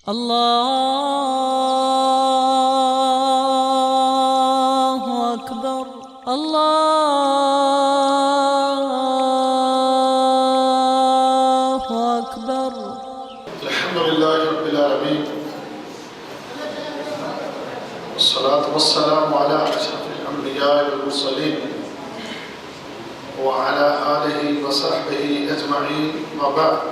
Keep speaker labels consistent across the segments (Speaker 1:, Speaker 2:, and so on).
Speaker 1: اللہ اکبر اللہ اکبر
Speaker 2: الحمدللہ رب العالمین والصلاة والسلام على اشرف الانبیاء والمرسلین وعلى آلہ وصحبہ اجمعین وبعد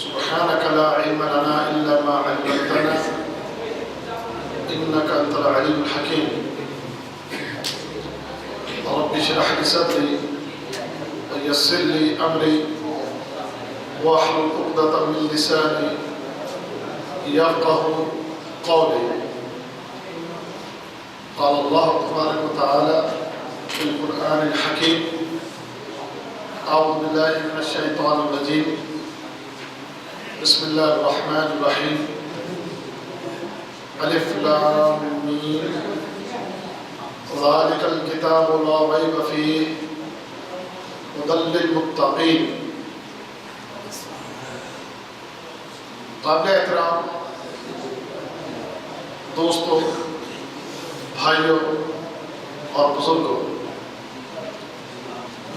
Speaker 2: سبحانك لا علم لنا إلا ما علمتنا إنك أنت العليم الحكيم رب اشرح لي صدري ويسر لي أمري واحلل عقدة من لساني يفقهوا قولي قال الله تبارك وتعالى في القرآن الحكيم أعوذ بالله من الشيطان الرجيم بسم الله الرحمن الرحيم ألف لام ميم ذلك الكتاب لا ريب فيه هدى للمتقين. قابل احترام دوستوں، بھائیوں اور بزرگوں،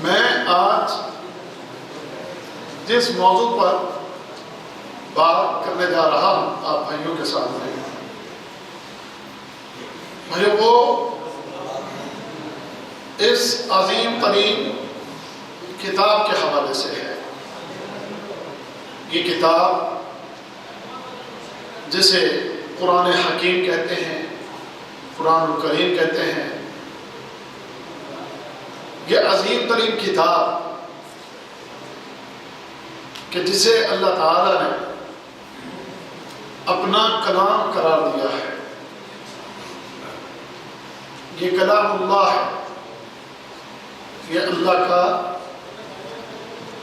Speaker 2: میں آج جس موضوع پر بات کرنے جا رہا ہوں آپ بھائیوں کے سامنے، بھائیوں وہ اس عظیم ترین کتاب کے حوالے سے ہے. یہ کتاب جسے قرآن حکیم کہتے ہیں، قرآن کریم کہتے ہیں، یہ عظیم ترین کتاب کہ جسے اللہ تعالیٰ نے اپنا کلام قرار دیا ہے. یہ کلام اللہ ہے، یہ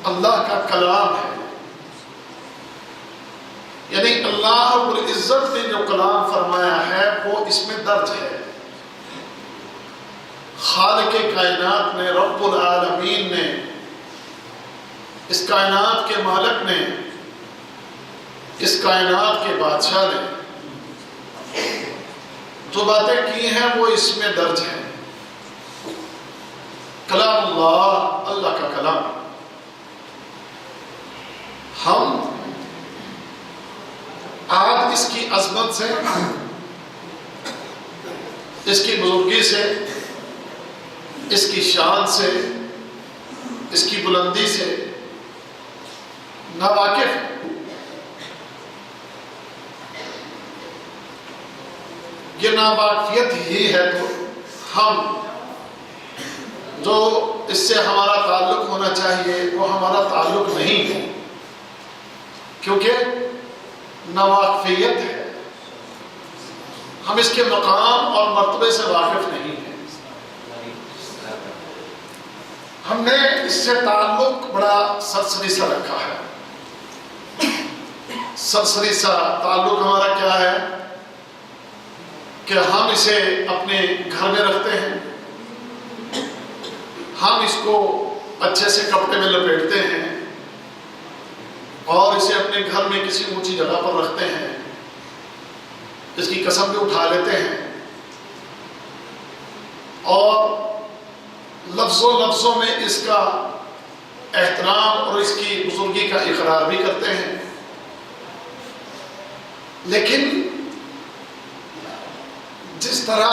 Speaker 2: اللہ کا کلام ہے. یعنی اللہ رب العزت نے جو کلام فرمایا ہے وہ اس میں درج ہے. خالق کائنات نے، رب العالمین نے، اس کائنات کے مالک نے، اس کائنات کے بادشاہ نے جو باتیں کی ہیں وہ اس میں درج ہیں. کلام اللہ، اللہ کا کلام. ہم آج اس کی عظمت سے، اس کی بزرگی سے، اس کی شان سے، اس کی بلندی سے ناواقف ہیں. یہ ناواقفیت ہی ہے تو ہم جو اس سے ہمارا تعلق ہونا چاہیے وہ ہمارا تعلق نہیں ہے، کیونکہ ناواقفیت ہے. ہم اس کے مقام اور مرتبے سے واقف نہیں ہیں. ہم نے اس سے تعلق بڑا سرسری سا رکھا ہے. سرسری سا تعلق ہمارا کیا ہے کہ ہم اسے اپنے گھر میں رکھتے ہیں، ہم اس کو اچھے سے کپڑے میں لپیٹتے ہیں اور اسے اپنے گھر میں کسی اونچی جگہ پر رکھتے ہیں، اس کی قسم بھی اٹھا لیتے ہیں اور لفظوں میں اس کا احترام اور اس کی بزرگی کا اقرار بھی کرتے ہیں. لیکن جس طرح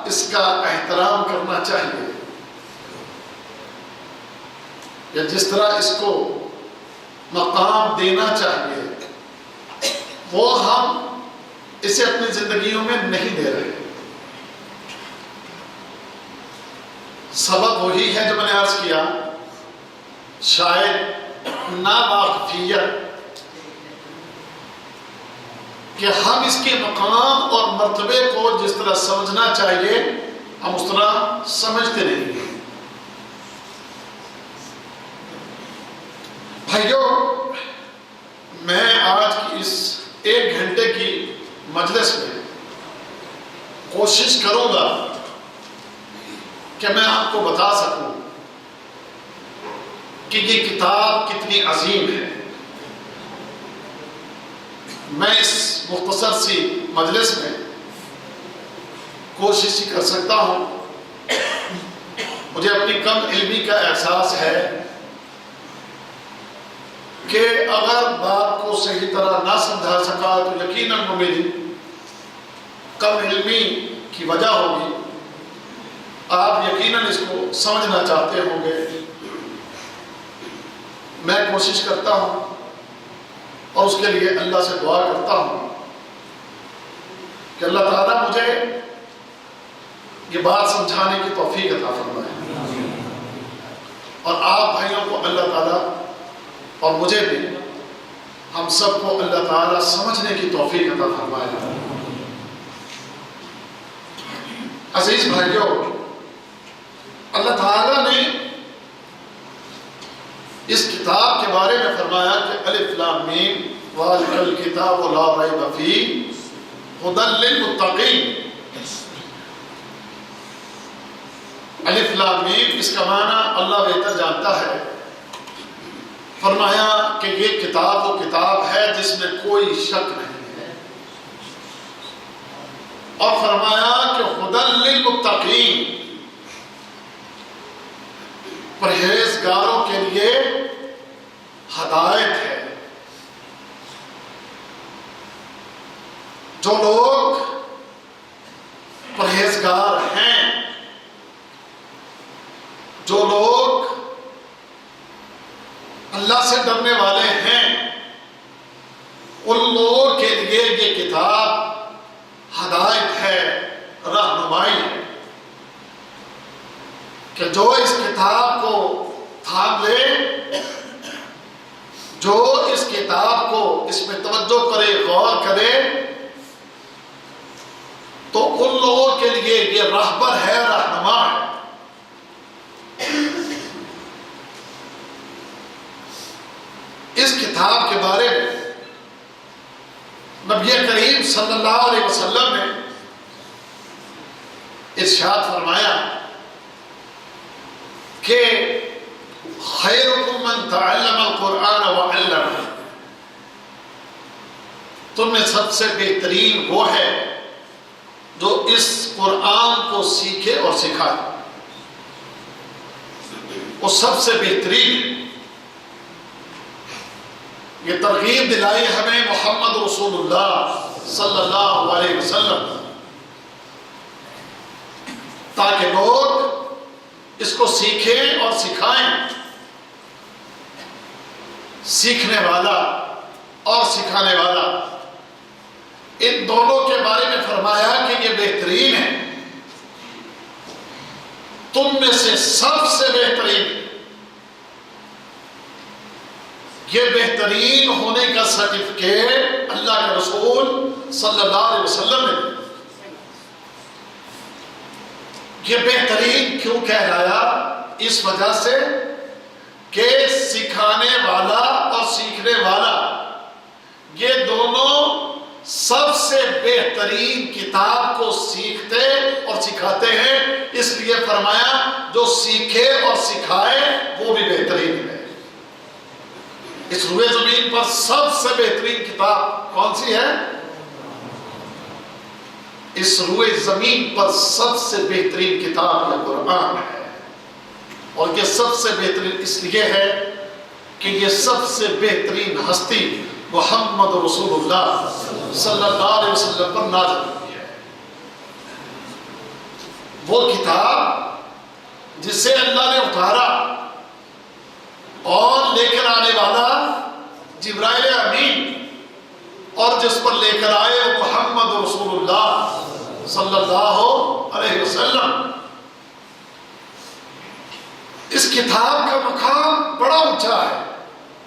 Speaker 2: اس کا احترام کرنا چاہیے یا جس طرح اس کو مقام دینا چاہیے وہ ہم اسے اپنی زندگیوں میں نہیں دے رہے. سبب وہی ہے جو میں نے عرض کیا، شاید ناواقفیت، کہ ہم اس کے مقام اور مرتبے کو جس طرح سمجھنا چاہیے ہم اس طرح سمجھتے نہیں ہیں. بھائیوں، میں آج کی اس 1 گھنٹے کی مجلس میں کوشش کروں گا کہ میں آپ کو بتا سکوں کہ یہ کتاب کتنی عظیم ہے. میں اس مختصر سی مجلس میں کوشش کر سکتا ہوں. مجھے اپنی کم علمی کا احساس ہے کہ اگر بات کو صحیح طرح نہ سمجھا سکا تو یقیناً وہ میری کم علمی کی وجہ ہوگی. آپ یقیناً اس کو سمجھنا چاہتے ہوں گے. میں کوشش کرتا ہوں اور اس کے لیے اللہ سے دعا کرتا ہوں کہ اللہ تعالیٰ مجھے یہ بات سمجھانے کی توفیق عطا فرمائے اور آپ بھائیوں کو اللہ تعالیٰ اور مجھے بھی ہم سب کو اللہ تعالیٰ سمجھنے کی توفیق عطا فرمائے. عزیز بھائیوں، اللہ تعالیٰ نے اس کتاب کے بارے میں فرمایا کہ الف لام میم ذالک الکتاب لا ریب فیہ ھدی للمتقین. الف لام میم اس کا معنی اللہ بہتر جانتا ہے. فرمایا کہ یہ کتاب وہ کتاب ہے جس میں کوئی شک نہیں ہے، اور فرمایا کہ ھدی للمتقین پرہیزگاروں کے لیے ہدایت ہے. جو لوگ پرہیزگار ہیں، جو لوگ اللہ سے ڈرنے والے ہیں، ان لوگوں کے لیے یہ کتاب ہدایت ہے، رہنمائی ہے کہ جو اس کتاب کو تھام لے، جو اس کتاب کو اس میں توجہ کرے، غور کرے، تو ان لوگوں کے لیے یہ راہبر ہے، رہنما ہے. اس کتاب کے بارے میں نبی کریم صلی اللہ علیہ وسلم نے ارشاد فرمایا کہ خیرکم من تعلم القرآن وعلمہ. تم میں سب سے بہترین وہ ہے جو اس قرآن کو سیکھے اور سکھائے. وہ سب سے بہترین. یہ ترغیب دلائی ہمیں محمد رسول اللہ صلی اللہ علیہ وسلم تاکہ لوگ اس کو سیکھیں اور سکھائیں. سیکھنے والا اور سکھانے والا، ان دونوں کے بارے میں فرمایا کہ یہ بہترین ہے. تم میں سے سب سے بہترین. یہ بہترین ہونے کا سرٹیفکیٹ اللہ کے رسول صلی اللہ علیہ وسلم نے. یہ بہترین کیوں کہلایا؟ اس وجہ سے کہ سکھانے والا اور سیکھنے والا یہ دونوں سب سے بہترین کتاب کو سیکھتے اور سکھاتے ہیں. اس لیے فرمایا جو سیکھے اور سکھائے وہ بھی بہترین ہے. اس روئے زمین پر سب سے بہترین کتاب کون سی ہے؟ اس روئے زمین پر سب سے بہترین کتاب یہ قرآن ہے. اور یہ سب سے بہترین اس لیے ہے کہ یہ سب سے بہترین ہستی محمد رسول اللہ صلی اللہ علیہ وسلم پر نازل ہوئی ہے. وہ کتاب جسے اللہ نے اتارا اور لے کر آنے والا جبرائیل امین، اور جس پر لے کر آئے وہ محمد رسول اللہ صلی اللہ علیہ وسلم. اس کتاب کا مقام بڑا اونچا ہے،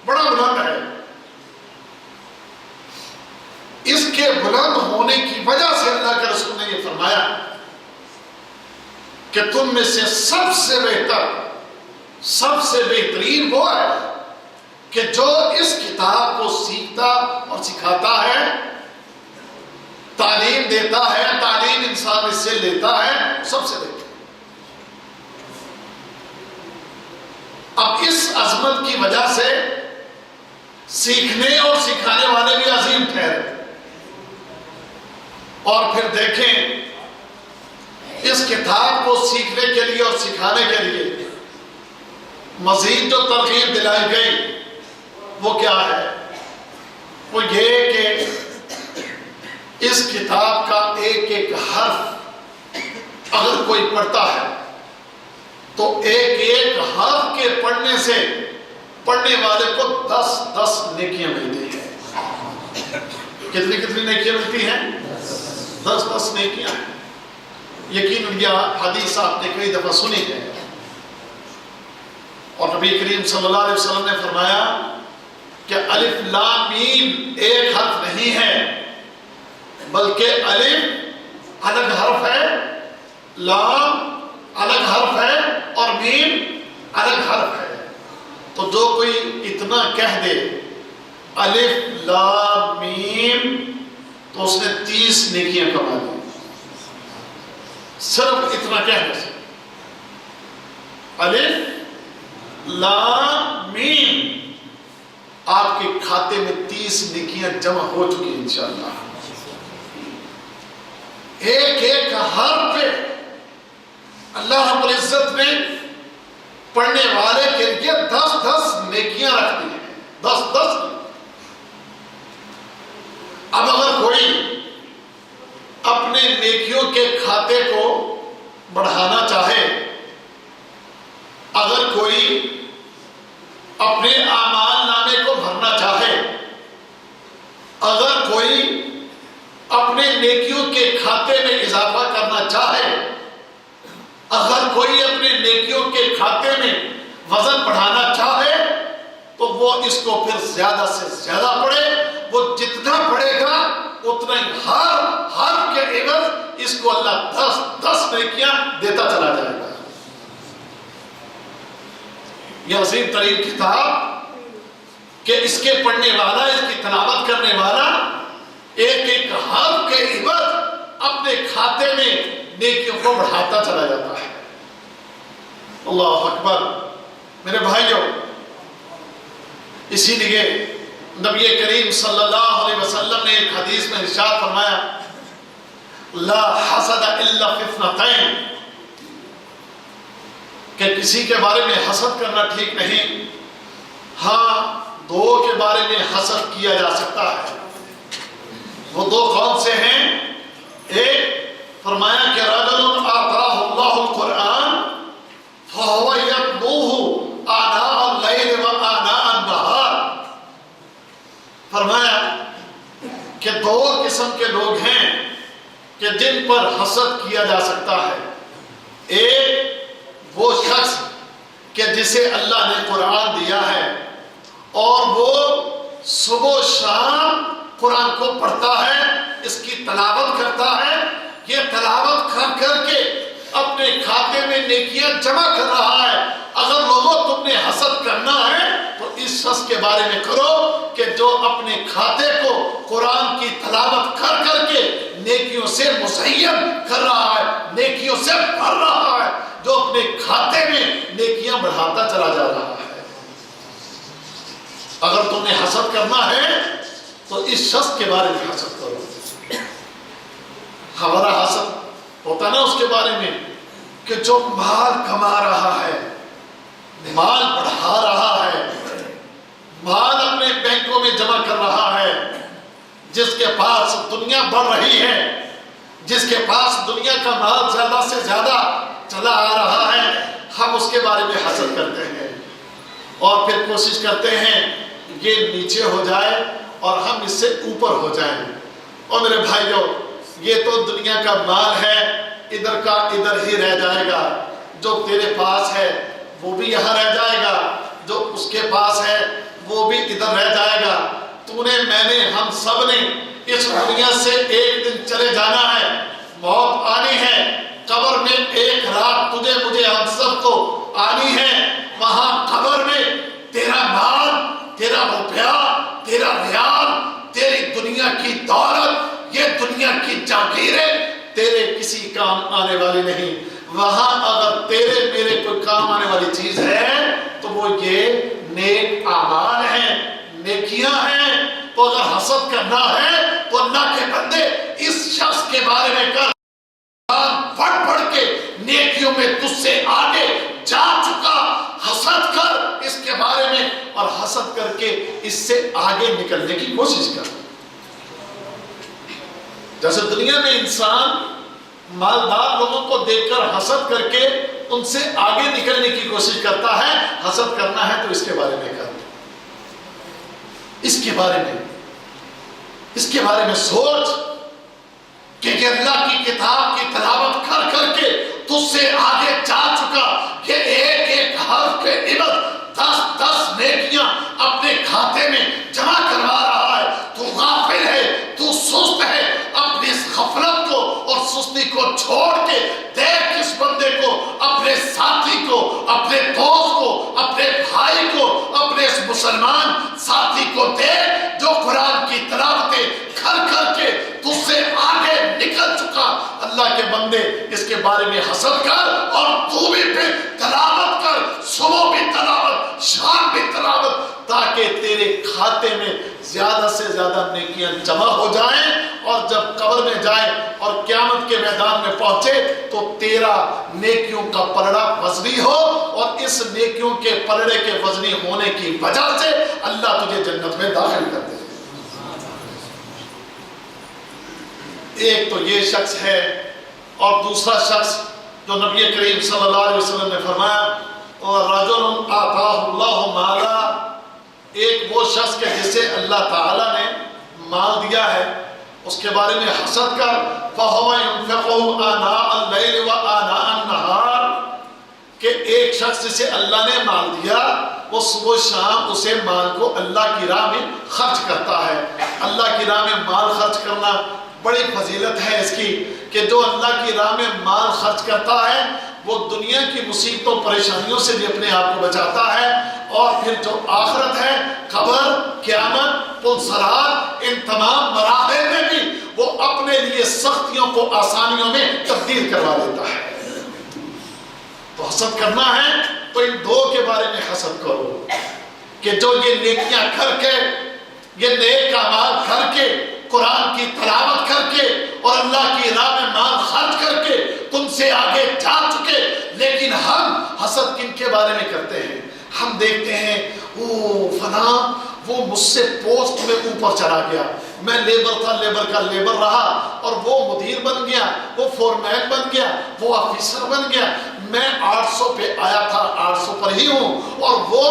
Speaker 2: بڑا بلند ہے. اس کے بلند ہونے کی وجہ سے اللہ کے رسول نے یہ فرمایا کہ تم میں سے سب سے بہتر، سب سے بہترین وہ ہے کہ جو اس کتاب کو سیکھتا اور سکھاتا ہے، تعلیم دیتا ہے، تعلیم انسان اس سے لیتا ہے، سب سے بہتر. اب اس عظمت کی وجہ سے سیکھنے اور سکھانے والے بھی عظیم ٹھہرے. اور پھر دیکھیں اس کتاب کو سیکھنے کے لیے اور سکھانے کے لیے مزید جو ترغیب دلائی گئی وہ کیا ہے؟ وہ یہ کہ اس کتاب کا ایک ایک حرف اگر کوئی پڑھتا ہے تو ایک ایک حرف کے پڑھنے سے پڑھنے والے کو 10 نیکیاں ملتی ہیں۔ کتنی نیکیاں ملتی ہیں؟ 10 نیکیاں ہیں۔ یقیناً یہ حدیث آپ نے کئی دفعہ سنی ہے، اور نبی کریم صلی اللہ علیہ وسلم نے فرمایا کہ الف لام میم ایک حرف نہیں ہے، بلکہ الف الگ حرف ہے، لام الگ حرف ہے اور میم الگ حرف ہے۔ تو جو کوئی اتنا کہہ دے الف لام میم تو اس نے 30 نیکیاں کما لی، صرف اتنا کہنے سے۔ الف لام میم، آپ کے کھاتے میں 30 نیکیاں جمع ہو چکی ہیں انشاءاللہ۔ ایک ایک حرف پہ اللہ رب العزت نے پڑھنے والے کے لیے 10 نیکیاں رکھ دی ہیں، 10۔ اب اگر کوئی اپنے نیکیوں کے کھاتے کو بڑھانا چاہے، اگر کوئی اپنے اعمال نامے کو بھرنا چاہے، اگر کوئی اپنے نیکیوں کے کھاتے میں اضافہ کرنا چاہے، اگر کوئی اپنے نیکیوں کے کھاتے میں وزن بڑھانا چاہے تو وہ اس کو پھر زیادہ سے زیادہ پڑھے۔ وہ جتنا پڑھے گا اتنا ہی ہر کے عوض اس کو اللہ 10 نیکیاں دیتا چلا جائے گا۔ یہ عظیم ترین کتاب کہ اس کے پڑھنے والا، اس کی تلاوت کرنے والا ایک ایک حرف کے عوض اپنے کھاتے میں نیکیوں کو بڑھاتا چلا جاتا ہے۔ اللہ اکبر میرے بھائیوں، اسی لیے نبی کریم صلی اللہ علیہ وسلم نے ایک حدیث میں ارشاد فرمایا لا حسد الا فی اثنتین، کہ کسی کے بارے میں حسد کرنا ٹھیک نہیں، ہاں 2 کے بارے میں حسد کیا جا سکتا ہے۔ وہ 2 کون سے ہیں؟ ایک فرمایا کہ رجل آتاہ اللہ القرآن فہو یتلوہ آناء اللیل و آناء النہار۔ فرمایا کہ 2 قسم کے لوگ ہیں کہ جن پر حسد کیا جا سکتا ہے۔ ایک وہ شخص کہ جسے اللہ نے قرآن دیا ہے اور وہ صبح و شام قرآن کو پڑھتا ہے، اس کی تلاوت کرتا ہے، یہ تلاوت کر کے اپنے کھاتے میں نیکیاں جمع کر رہا ہے۔ اگر لوگوں تم نے حسد کرنا ہے تو اس شخص کے بارے میں کرو کہ جو اپنے کھاتے کو قرآن کی تلاوت کر کے نیکیوں سے مزین کر رہا ہے، نیکیوں سے بھر رہا ہے، جو اپنے کھاتے میں نیکیاں بڑھاتا چلا جا رہا ہے۔ اگر تم نے حسد کرنا ہے تو اس شخص کے بارے میں حسد کرو۔ ہمارا حسد ہوتا نا اس کے بارے میں کہ جو مال کما رہا ہے، مال بڑھا رہا ہے، مال اپنے بینکوں میں جمع کر رہا ہے، جس کے پاس دنیا بڑھ رہی ہے، جس کے پاس دنیا کا مال زیادہ سے زیادہ چلا آ رہا ہے، ہم اس کے بارے میں حسد کرتے ہیں اور پھر کوشش کرتے ہیں یہ نیچے ہو جائے اور ہم اس سے اوپر ہو جائیں۔ اور میرے بھائیوں، یہ تو دنیا کا مال ہے، ادھر کا ادھر ہی رہ جائے گا۔ جو تیرے پاس ہے وہ بھی یہاں رہ جائے گا، جو اس کے پاس ہے وہ بھی ادھر رہ جائے گا۔ تو نے، میں نے، ہم سب نے اس دنیا سے ایک دن چلے جانا ہے، موت آنی ہے، قبر میں ایک رات تجھے مجھے ہم سب کو آنی ہے۔ وہاں قبر میں تیرا مال، تیرا روپیہ، تیرا ریال، تیری دنیا کی دولت، یہ دنیا کی جاگیریں تیرے کسی کام آنے والی نہیں۔ وہاں اگر تیرے میرے کوئی کام آنے والی چیز ہے تو وہ یہ نیک اعمال ہیں، نیکیاں ہیں۔ تو اگر حسد کرنا ہے تو اللہ کے بندے اس شخص کے بارے میں کر پڑھ پڑھ کے نیکیوں میں تجھ سے آگے جا چکا، حسد کر اس کے بارے میں، اور حسد کر کے اس سے آگے نکلنے کی کوشش کر۔ جیسے دنیا میں انسان مالدار لوگوں کو دیکھ کر حسد کر کے ان سے آگے نکلنے کی کوشش کرتا ہے، حسد کرنا ہے تو اس کے بارے میں کر، اس کے بارے میں سوچ کہ یہ اللہ کی کتاب کی تلاوت کر کر کے تجھ سے آگے جا چکا، کہ ایک ایک حرف کے عوض 10 نیکیاں اپنے کھاتے میں جمع کروا رہا ہے۔ تو غافل ہے، تو سست ہے، اپنی اس غفلت کو اور سستی کو چھوڑ کے دیکھ اس بندے کو، اپنے ساتھی کو، اپنے دوست کو، اپنے بھائی کو، اپنے اس مسلمان ساتھی کو دیکھ جو قرآن کی تلاوتیں کر کر کے تجھ سے آگے نکل چکا۔ اللہ کے بندے اس کے بارے میں حسد کر، اور تو بھی پھر تلاوت کر، صبح بھی تلاوت، شام بھی تلاوت، تاکہ تیرے کھاتے میں زیادہ سے زیادہ نیکیاں جمع ہو جائیں، اور جب قبر میں جائے اور قیامت کے میدان میں پہنچے تو تیرا نیکیوں کا پلڑا وزنی ہو، اور اس نیکیوں کے پلڑے کے وزنی ہونے کی وجہ سے اللہ تجھے جنت میں داخل کر دے۔ ایک تو یہ شخص ہے، اور دوسرا شخص جو نبی کریم صلی اللہ علیہ وسلم نے فرمایا، اور رجل آتاہ اللہ مالا، ایک وہ شخص کے جسے اللہ تعالیٰ نے مال دیا ہے، اس کے بارے میں حسد کر، فَهُوَ يُنْفِقُهُ آنَاءَ اللَّيْلِ وَآنَاءَ النَّهَارِ، کہ ایک شخص جسے اللہ نے مال دیا وہ صبح شام اسے مال کو اللہ کی راہ میں خرچ کرتا ہے۔ اللہ کی راہ میں مال خرچ کرنا بڑی فضیلت ہے اس کی، کہ جو اللہ کی راہ میں مال خرچ کرتا ہے وہ دنیا کی مصیبتوں پریشانیوں سے بھی اپنے آپ کو بچاتا ہے، اور پھر جو آخرت ہے، قبر، قیامت، پلسرات، ان تمام مراحل میں بھی وہ اپنے لیے سختیوں کو آسانیوں میں تبدیل کروا دیتا ہے۔ تو حسد کرنا ہے تو ان دو کے بارے میں حسد کرو، کہ جو یہ نیکیاں کر کے، یہ نیک اعمال کر کے، قرآن کی تلاوت کر کے اور اللہ کی راہ میں مال خرچ کر کے تم سے آگے جا چکے، لیکن ہم حسد کن کے بارے میں کرتے ہیں؟ ہم دیکھتے ہیں فلاں وہ مجھ سے پوسٹ میں اوپر چلا گیا، میں لیبر تھا، لیبر کا لیبر رہا، اور وہ مدیر بن گیا، وہ فورمین بن گیا، وہ آفیسر بن گیا، میں 800 پہ آیا تھا، 800 پر ہی ہوں، اور وہ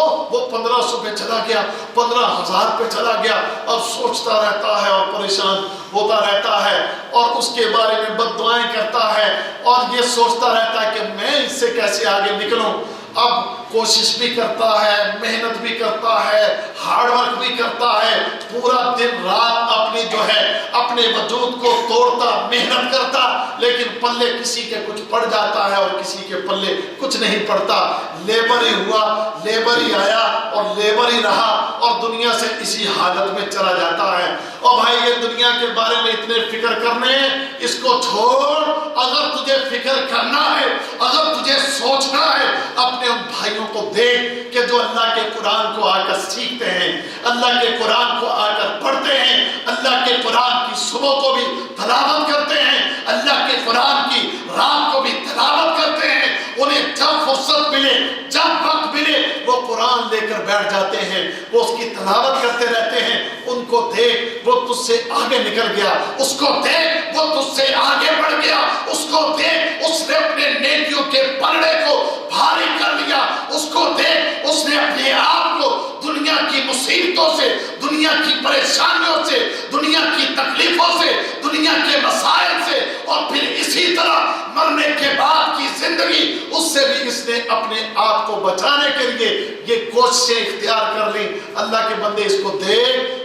Speaker 2: 1500 پہ چلا گیا، 15,000 پہ چلا گیا، اب سوچتا رہتا ہے اور پریشان ہوتا رہتا ہے، اور اس کے بارے میں بد دعائیں کرتا ہے، اور یہ سوچتا رہتا ہے کہ میں اس سے کیسے آگے نکلوں۔ اب کوشش بھی کرتا ہے، محنت بھی کرتا ہے، ہارڈ ورک بھی کرتا ہے، پورا دن رات اپنی جو ہے اپنے وجود کو توڑتا، محنت کرتا، لیکن پلے کسی کے کچھ پڑ جاتا ہے اور کسی کے پلے کچھ نہیں پڑتا۔ لیبر ہی ہوا، لیبر ہی آیا اور لیبر ہی رہا، اور دنیا سے اسی حالت میں چلا جاتا ہے۔ اور بھائی یہ دنیا کے بارے میں اتنے فکر کرنے، اس کو چھوڑ۔ اگر تجھے فکر کرنا ہے، اگر تجھے سوچنا ہے، اپنے ان بھائیوں کو دیکھ کہ جو اللہ کے قرآن کو آ کر سیکھتے ہیں، اللہ کے قرآن کو آ کر پڑھتے ہیں، اللہ کے قرآن کی صبح کو بھی تلاوت کرتے ہیں، اللہ کے قرآن کی رات کو بھی تلاوت کرتے ہیں، انہیں جب فرصت ملے، جب وقت ملے وہ قرآن لے کر بیٹھ جاتے ہیں، وہ اس کی تلاوت کرتے رہتے ہیں۔ ان کو دیکھ، وہ تجھ سے آگے نکل گیا، اس کو دیکھ وہ تجھ سے آگے بڑھ گیا، اس کو دیکھ اس نے اپنے نیکیوں کے پلڑے کو بھاری کر لیا، اس کو دیکھ اس نے اپنے آپ کو دنیا کی مصیبتوں سے، دنیا کی پریشانیوں سے، دنیا کی تکلیفوں سے، دنیا کے مسائل سے، اور پھر اسی طرح مرنے کے بعد کی زندگی، اس سے بھی اس نے اپنے آپ کو بچانے کے لیے یہ کوششیں اختیار کر لی۔ اللہ کے بندے اس کو دیکھ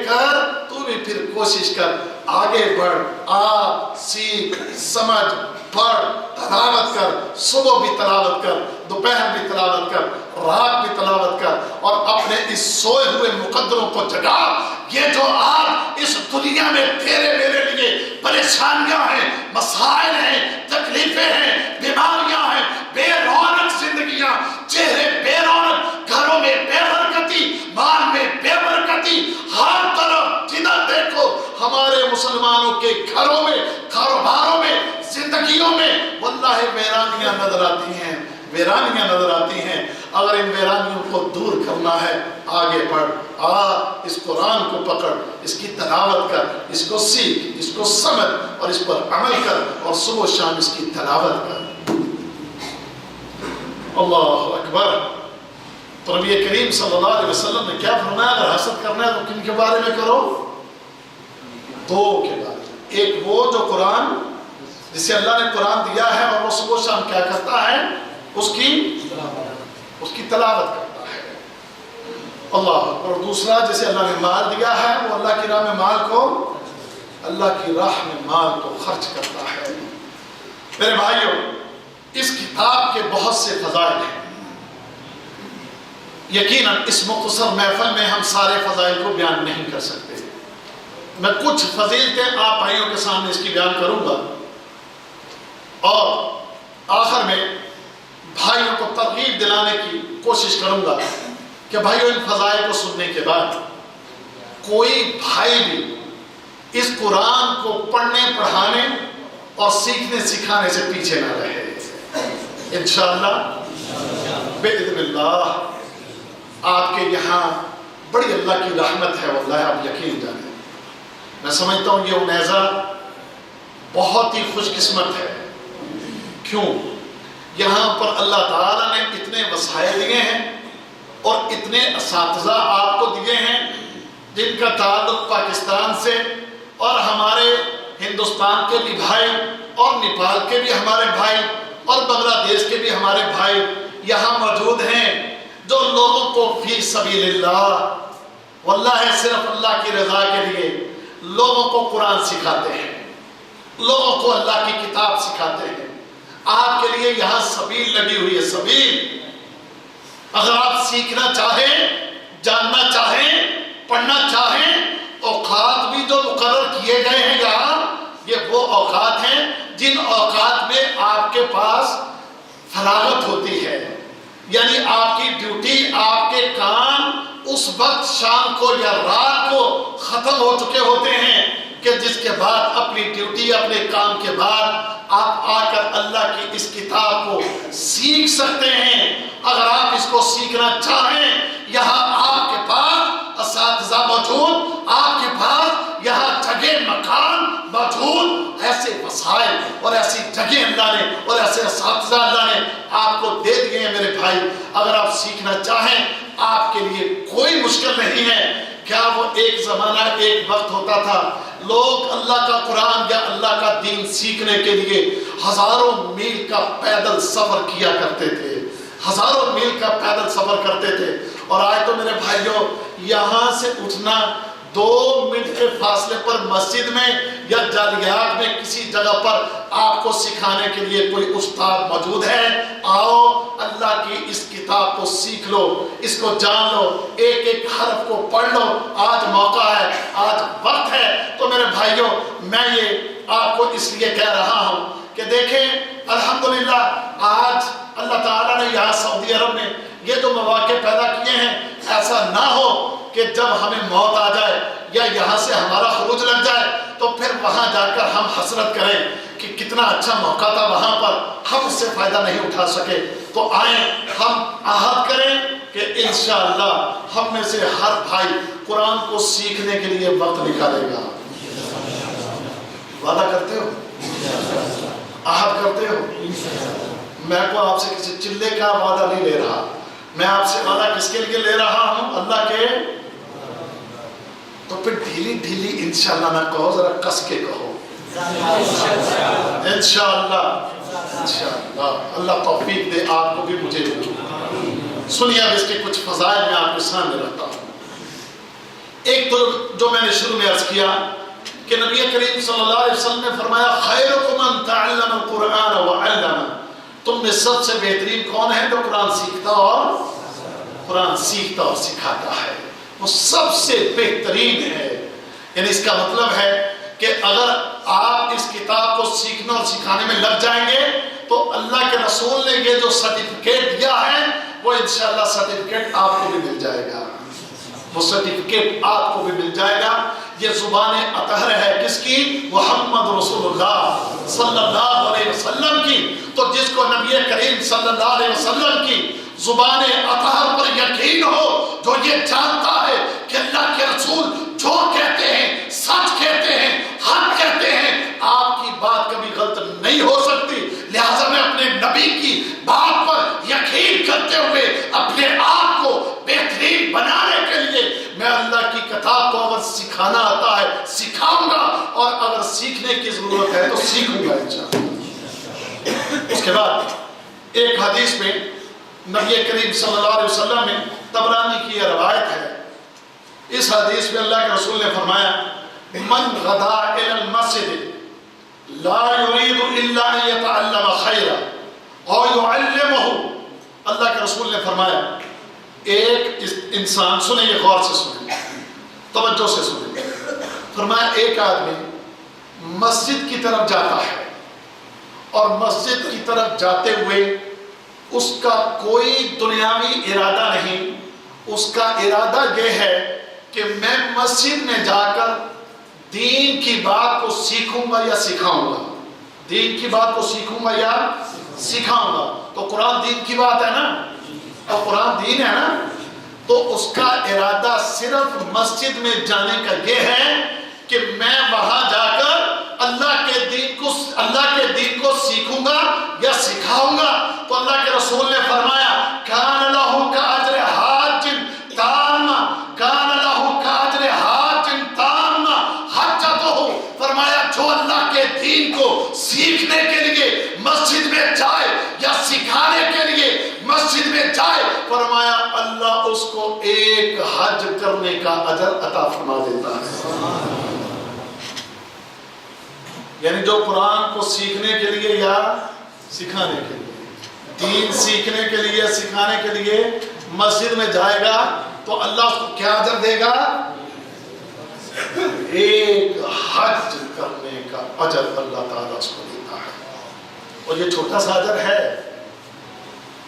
Speaker 2: کر تو بھی پھر کوشش کر، آگے بڑھ، آ سیکھ، سمجھ، پڑھ، تلاوت کر، صبح بھی تلاوت کر، دوپہر بھی تلاوت کر، رات بھی تلاوت کر، اور اپنے اس سوئے ہوئے مقدروں کو جگا۔ یہ جو آج اس دنیا میں تیرے میرے لیے پریشانیاں ہیں، مسائل ہیں، تکلیفیں ہیں، بیماریاں ہیں، بے رونق زندگیاں، چہرے بے رونق، گھروں میں بے برکتی، مال میں بے برکتی، ہر طرف جدھر دیکھو ہم ہمارے مسلمانوں کے گھروں میں، کاروباروں میں، زندگیوں میں واللہ ویرانیاں نظر آتی ہیں، ویرانیاں نظر آتی ہیں۔ اگر ان ویرانیوں کو دور کرنا ہے، آگے بڑھ، اس قرآن کو پکڑ، اس کی تلاوت کر، اس کو سیکھ، اس کو سمجھ اور اس پر عمل کر، اور صبح و شام اس کی تلاوت کر۔ اللہ اکبر۔ تو نبی کریم صلی اللہ علیہ وسلم نے کیا فرمایا؟ اگر حسد کرنا ہے تو کن کے بارے میں کرو؟ دو کے بارے میں۔ ایک وہ جو قرآن، جسے اللہ نے قرآن دیا ہے اور وہ صبح و شام کیا کرتا ہے؟ اس کی تلاوت کرتا ہے۔ اللہ۔ اور دوسرا جسے اللہ نے مال دیا ہے، وہ اللہ کی راہ میں مال کو، اللہ کی راہ میں مال کو خرچ کرتا ہے۔ میرے بھائیوں، اس کتاب کے بہت سے فضائل ہیں۔ یقیناً اس مختصر محفل میں ہم سارے فضائل کو بیان نہیں کر سکتے۔ میں کچھ فضیلتیں آپ بھائیوں کے سامنے اس کی بیان کروں گا، اور آخر میں بھائیوں کو ترغیب دلانے کی کوشش کروں گا کہ بھائیوں ان فضائل کو سننے کے بعد کوئی بھائی بھی اس قرآن کو پڑھنے، پڑھانے اور سیکھنے سکھانے سے پیچھے نہ رہے۔ انشاءاللہ بإذن اللہ آپ کے یہاں بڑی اللہ کی رحمت ہے، واللہ آپ یقین جانیں۔ میں سمجھتا ہوں یہ انیزہ بہت ہی خوش قسمت ہے۔ کیوں؟ یہاں پر اللہ تعالیٰ نے اتنے وسائل دیے ہیں اور اتنے اساتذہ آپ کو دیے ہیں جن کا تعلق پاکستان سے اور ہمارے ہندوستان کے بھی بھائی اور نیپال کے بھی ہمارے بھائی اور بنگلہ دیش کے بھی ہمارے بھائی یہاں موجود ہیں، جو لوگوں کو فی سبیل اللہ، واللہ صرف اللہ کی رضا کے لیے لوگوں کو قرآن سکھاتے ہیں، لوگوں کو اللہ کی کتاب سکھاتے ہیں۔ آپ کے لیے یہاں سبیل لگی ہوئی ہے، سبیل۔ اگر آپ سیکھنا چاہیں، جاننا چاہیں، پڑھنا چاہیں، اوقات بھی جو مقرر کیے گئے ہیں یہاں، یہ وہ اوقات ہیں جن اوقات میں آپ کے پاس فراغت ہوتی ہے، یعنی آپ کی ڈیوٹی، آپ کے کام اس وقت شام کو یا رات کو ختم ہو چکے ہوتے ہیں کہ جس کے بعد اپنی ڈیوٹی، اپنے کام کے بعد آپ آ کر اللہ کی اس کتاب کو سیکھ سکتے ہیں۔ اگر آپ اس کو سیکھنا چاہیں، یہاں آپ کے پاس اساتذہ موجود، آپ کے پاس یہاں جگہ مکان موجود، ایسے وسائل اور ایسی جگہ اللہ نے اور ایسے اساتذہ اللہ نے آپ کو دے دیے ہیں میرے بھائی۔ اگر آپ سیکھنا چاہیں، آپ کے لیے کوئی مشکل نہیں ہے۔ کیا وہ ایک زمانہ، ایک وقت ہوتا تھا لوگ اللہ کا قرآن یا اللہ کا دین سیکھنے کے لیے ہزاروں میل کا پیدل سفر کیا کرتے تھے، ہزاروں میل کا پیدل سفر کرتے تھے، اور آج تو میرے بھائیوں یہاں سے اٹھنا 2 منٹ کے فاصلے پر مسجد میں یا جالیات میں کسی جگہ پر آپ کو سکھانے کے لیے کوئی استاد موجود ہے۔ آؤ اللہ کی اس کتاب کو سیکھ لو، اس کو جان لو، ایک ایک حرف کو پڑھ لو۔ آج موقع ہے، آج وقت ہے۔ تو میرے بھائیوں، میں یہ آپ کو اس لیے کہہ رہا ہوں کہ دیکھیں الحمدللہ آج اللہ تعالیٰ نے یہاں سعودی عرب میں یہ جو مواقع پیدا کیے ہیں، ایسا نہ ہو کہ جب ہمیں موت آ جائے یا یہاں سے ہمارا خروج لگ جائے تو پھر وہاں جا کر ہم حسرت کریں کہ کتنا اچھا موقع تھا وہاں پر، ہم اس سے فائدہ نہیں اٹھا سکے۔ تو آئیں ہم عہد کریں کہ انشاءاللہ ہم میں سے ہر بھائی قرآن کو سیکھنے کے لیے وقت نکالے گا۔ وعدہ کرتے ہو؟ عہد کرتے ہو؟ میں کو آپ سے کسی چلے کا وعدہ نہیں لے رہا، میں آپ سے وعدہ کس کے لیے لے رہا ہوں؟ اللہ کے۔ تو پھر ڈھیلی ڈھیلی انشاءاللہ نہ کہو، ذرا کس کے کہو انشاءاللہ۔ انشاءاللہ اللہ توفیق دے آپ کو بھی مجھے بھی۔ سنیے اب اس کے کچھ فضائل میں آپ کے سامنے رکھتا ہوں۔ ایک تو جو میں نے شروع میں عرض کیا کہ نبی کریم صلی اللہ علیہ وسلم نے فرمایا خیرکم من تعلم القرآن وعلم، تم میں سب سے بہترین کون ہے جو قرآن سیکھتا اور سکھاتا ہے، وہ سب سے بہترین ہے۔ یعنی اس کا مطلب ہے کہ اگر آپ اس کتاب کو سیکھنے اور سکھانے میں لگ جائیں گے تو اللہ کے رسول نے یہ جو سرٹیفکیٹ دیا ہے وہ انشاءاللہ سرٹیفکیٹ آپ کو بھی مل جائے گا، وہ سرٹیفکیٹ آپ کو بھی مل جائے گا یہ زبان اطہر ہے کس کی؟ محمد رسول اللہ صلی اللہ علیہ وسلم کی. تو جس کو نبی کریم صلی اللہ علیہ وسلم کی زبان اطہر پر یقین ہو، جو یہ جانتا ہے کہ اللہ کے رسول جو کہتے ہیں سچ کہتے ہیں، حق کہتے ہیں، آپ کی بات کبھی غلط نہیں ہو سکتی، لہذا میں اپنے نبی کی بات پر یقین کرتے ہوئے اپنے آپ کو بہترین بنانے کے لیے میں اللہ کی کتاب کو اگر سکھانا آتا ہے سکھاؤں گا، اور اگر سیکھنے کی ضرورت ہے تو سیکھوں گا انشاءاللہ. اس کے بعد ایک حدیث میں نبی کریم صلی اللہ علیہ وسلم میں طبرانی کی یہ روایت ہے. اس حدیث میں اللہ کے رسول نے فرمایا من غدا الى المسجد لا يريد الا ان يتعلم خيرا او يعلمه. اللہ کے رسول نے فرمایا ایک انسان، سنیں یہ غور سے سنیں، توجہ سے سنیں، فرمایا ایک آدمی مسجد کی طرف جاتا ہے اور مسجد کی طرف جاتے ہوئے اس کا کوئی دنیاوی ارادہ نہیں، اس کا ارادہ یہ ہے کہ میں مسجد میں جا کر دین کی بات کو سیکھوں گا یا سکھاؤں گا، دین کی بات کو سیکھوں گا یا سکھاؤں گا. تو قرآن دین کی بات ہے نا، اور قرآن دین ہے نا، تو اس کا ارادہ صرف مسجد میں جانے کا یہ ہے کہ میں وہاں جا کر اللہ کے دین کو سیکھوں گا یا سکھاؤں گا. تو اللہ کے رسول نے فرمایا کان لہ کاجر حاج تام، کان لہ کاجر حاج تام حجتہ. فرمایا جو اللہ کے دین کو سیکھنے کے لیے مسجد میں جائے یا سکھانے کے لیے مسجد میں جائے، فرمایا اللہ اس کو ایک حج کرنے کا اجر عطا فرما دیتا ہے. یعنی جو قرآن کو سیکھنے کے لیے یا سکھانے کے لیے، دین سیکھنے کے لیے سکھانے کے لیے مسجد میں جائے گا تو اللہ اس کو کیا اجر دے گا؟ ایک حج کرنے کا اجر اللہ تعالیٰ اس کو دیتا ہے. اور یہ چھوٹا سا اجر ہے.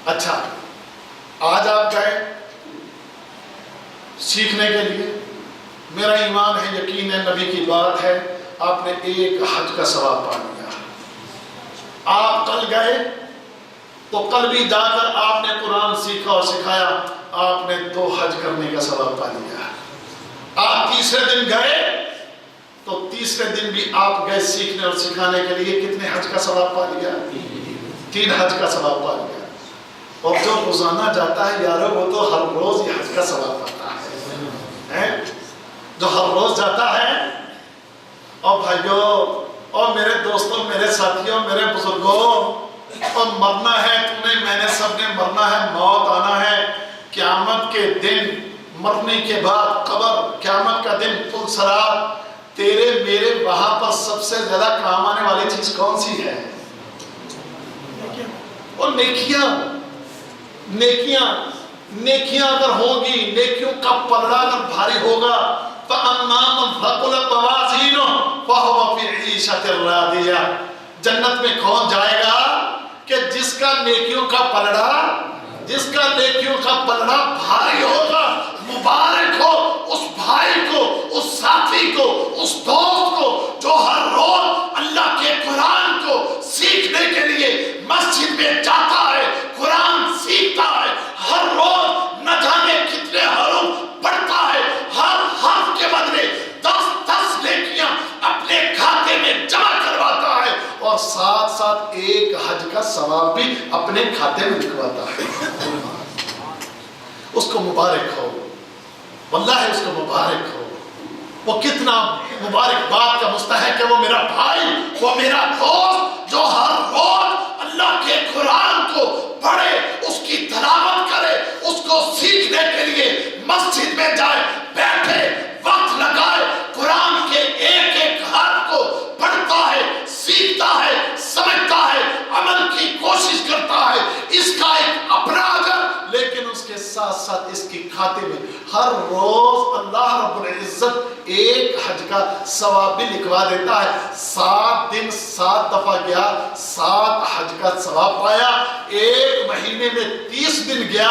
Speaker 2: اچھا آج آپ گئے سیکھنے کے لیے، میرا ایمان ہے یقین ہے نبی کی بات ہے، آپ نے ایک حج کا ثواب پا لیا. آپ کل گئے تو کل بھی جا کر آپ نے قرآن سیکھا اور سکھایا، آپ نے 2 حج کرنے کا ثواب پا لیا. آپ تیسرے دن گئے تو تیسرے دن بھی آپ گئے سیکھنے اور سکھانے کے لیے، کتنے حج کا ثواب پا لیا؟ 3 حج کا ثواب پا لیا. اور جو روزانہ جاتا ہے یارو وہ تو ہر روز یہ حج کا ثواب پاتا ہے. جو ہر روز جاتا ہے، اور بھائیوں اور میرے دوستوں، میرے ساتھیوں، میرے بزرگوں، اور مرنا ہے تم نے، میں نے، سب نے مرنا ہے، موت آنا ہے. قیامت کے دن مرنے کے بعد قبر، قیامت کا دن پل صراط، تیرے میرے وہاں پر سب سے زیادہ کام آنے والی چیز کون سی ہے؟ اور نیکیاں اگر ہوگی، نیکیوں کا پلڑا اگر بھاری ہوگا، فَأَمَّا مَنْ ثَقُلَتْ مَوَازِينُهُ فَهُوَ فِي عِيشَةٍ رَاضِيَةٍ. جنت میں کون جائے گا کہ جس کا نیکیوں کا پلڑا بھاری ہوگا. مبارک ہو اس بھائی کو، اس ساتھی کو، اس دوست کو جو ہر روز اللہ کے قرآن کو سیکھنے کے لیے مسجد میں جاتا ہے، قرآن سیکھتا ہے، ہر روز نہ جانے کتنے حروف پڑھتا ہے، ہر حرف کے بدلے 10 نیکیاں اپنے کھاتے میں جمع کرواتا ہے، اور ساتھ ساتھ ایک حج کا ثواب بھی اپنے کھاتے میں لکھواتا ہے. اس کو مبارک ہو، واللہ اس کو مبارک ہو. وہ کتنا مبارک بات کا مستحق ہے، وہ میرا بھائی، وہ میرا دوست جو ہر روز اللہ کے قرآن کو پڑھے، اس کی تلاوت کرے، اس کو سیکھنے کے لیے مسجد میں جائے، بیٹھے، وقت لگائے، قرآن کے ایک حرف کو پڑھتا ہے، سیکھتا ہے، سمجھتا ہے، عمل کی کوشش کرتا ہے. اس کا ایک اپنا اجر، لیکن اس کے ساتھ ساتھ اس کی کھاتے میں ہر روز اللہ رب العزت ایک حج کا ثواب بھی لکھوا دیتا ہے. 7 دن 7 دفعہ گیا، 7 حج کا ثواب پایا. 1 مہینے میں 30 دن گیا،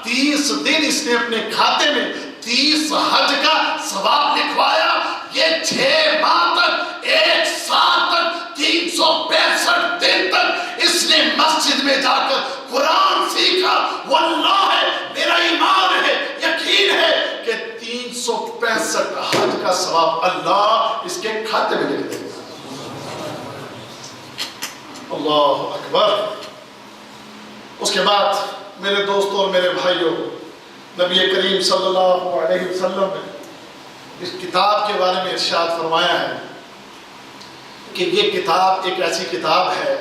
Speaker 2: 30 دن اس نے اپنے کھاتے میں 30 حج کا ثواب لکھوایا. یہ 6 ماہ تک 1 سال تک 365 دن تک اس نے مسجد میں جا کر قرآن سیکھا. واللہ ہے، میرا ایمان ہے، یقین ہے کہ 365 حج کا ثواب اللہ اس کے کھاتے میں لکھ دے گا. اللہ اکبر. اس کے بعد میرے دوستوں اور میرے بھائیوں، نبی کریم صلی اللہ علیہ وسلم نے اس کتاب کے بارے میں ارشاد فرمایا ہے کہ یہ کتاب ایک ایسی کتاب ہے،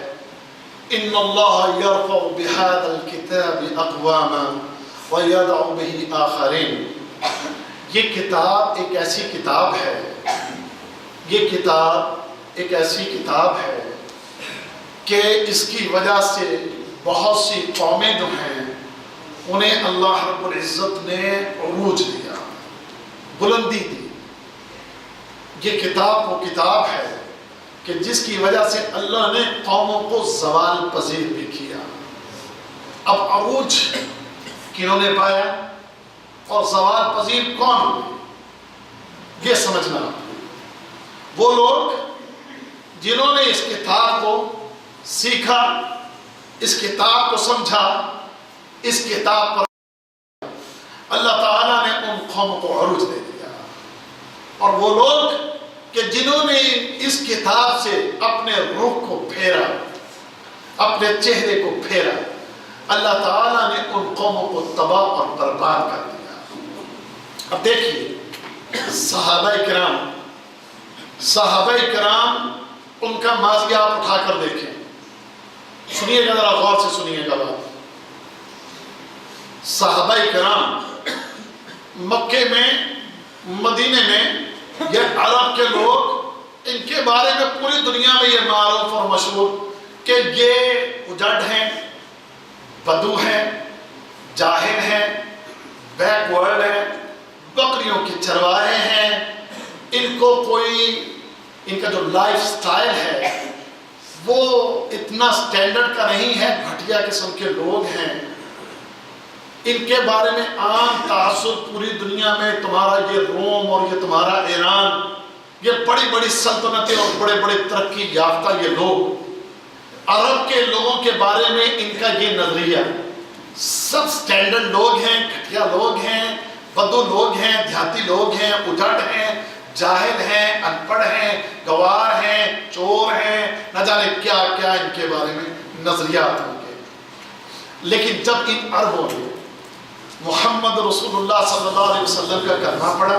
Speaker 2: ان اللہ یرفع بہذا الکتاب اقواما ویدع بہ آخرین. یہ کتاب ایک ایسی کتاب ہے، یہ کتاب ایک ایسی کتاب ہے کہ اس کی وجہ سے بہت سی قومیں جو ہیں انہیں اللہ رب العزت نے عروج دیا، بلندی دی. یہ کتاب وہ کتاب ہے کہ جس کی وجہ سے اللہ نے قوموں کو زوال پذیر بھی کیا. اب عروج کنہوں نے پایا اور زوال پذیر کون ہوئے، یہ سمجھنا. وہ لوگ جنہوں نے اس کتاب کو سیکھا، اس کتاب کو سمجھا، اس کتاب پر اللہ تعالیٰ نے ان قوموں کو عروج دے دیا. اور وہ لوگ کہ جنہوں نے اس کتاب سے اپنے رخ کو پھیرا، اپنے چہرے کو پھیرا، اللہ تعالیٰ نے ان قوموں کو تباہ اور برباد کر دیا. اب دیکھیے صحابہ کرام ان کا ماضی آپ اٹھا کر دیکھیں. سنیے گا، ذرا غور سے سنیے گا بات. صحابہ کرام مکے میں، مدینے میں، یہ عرب کے لوگ، ان کے بارے میں پوری دنیا میں یہ معروف اور مشہور کہ یہ اجڑ ہیں، بدو ہیں، جاہل ہیں، بیک ورڈ ہیں، بکریوں کے چرواہے ہیں. ان کو کوئی، ان کا جو لائف سٹائل ہے وہ اتنا سٹینڈرڈ کا نہیں ہے، گھٹیا قسم کے لوگ ہیں. ان کے بارے میں عام تعصب پوری دنیا میں، تمہارا یہ روم اور یہ تمہارا ایران، یہ بڑی بڑی سلطنتیں اور بڑے بڑے ترقی یافتہ یہ لوگ، عرب کے لوگوں کے بارے میں ان کا یہ نظریہ، سب سٹینڈرڈ لوگ ہیں، گھٹیا لوگ ہیں، بدو لوگ ہیں، دیہاتی لوگ ہیں، اجڑ ہیں، جاہل ہیں، ان پڑھ ہیں، گوار ہیں، چور ہیں، نہ جانے کیا کیا ان کے بارے میں نظریات ہوں گے. لیکن جب ان عربوں نے محمد رسول اللہ صلی اللہ علیہ وسلم کا کلمہ پڑھا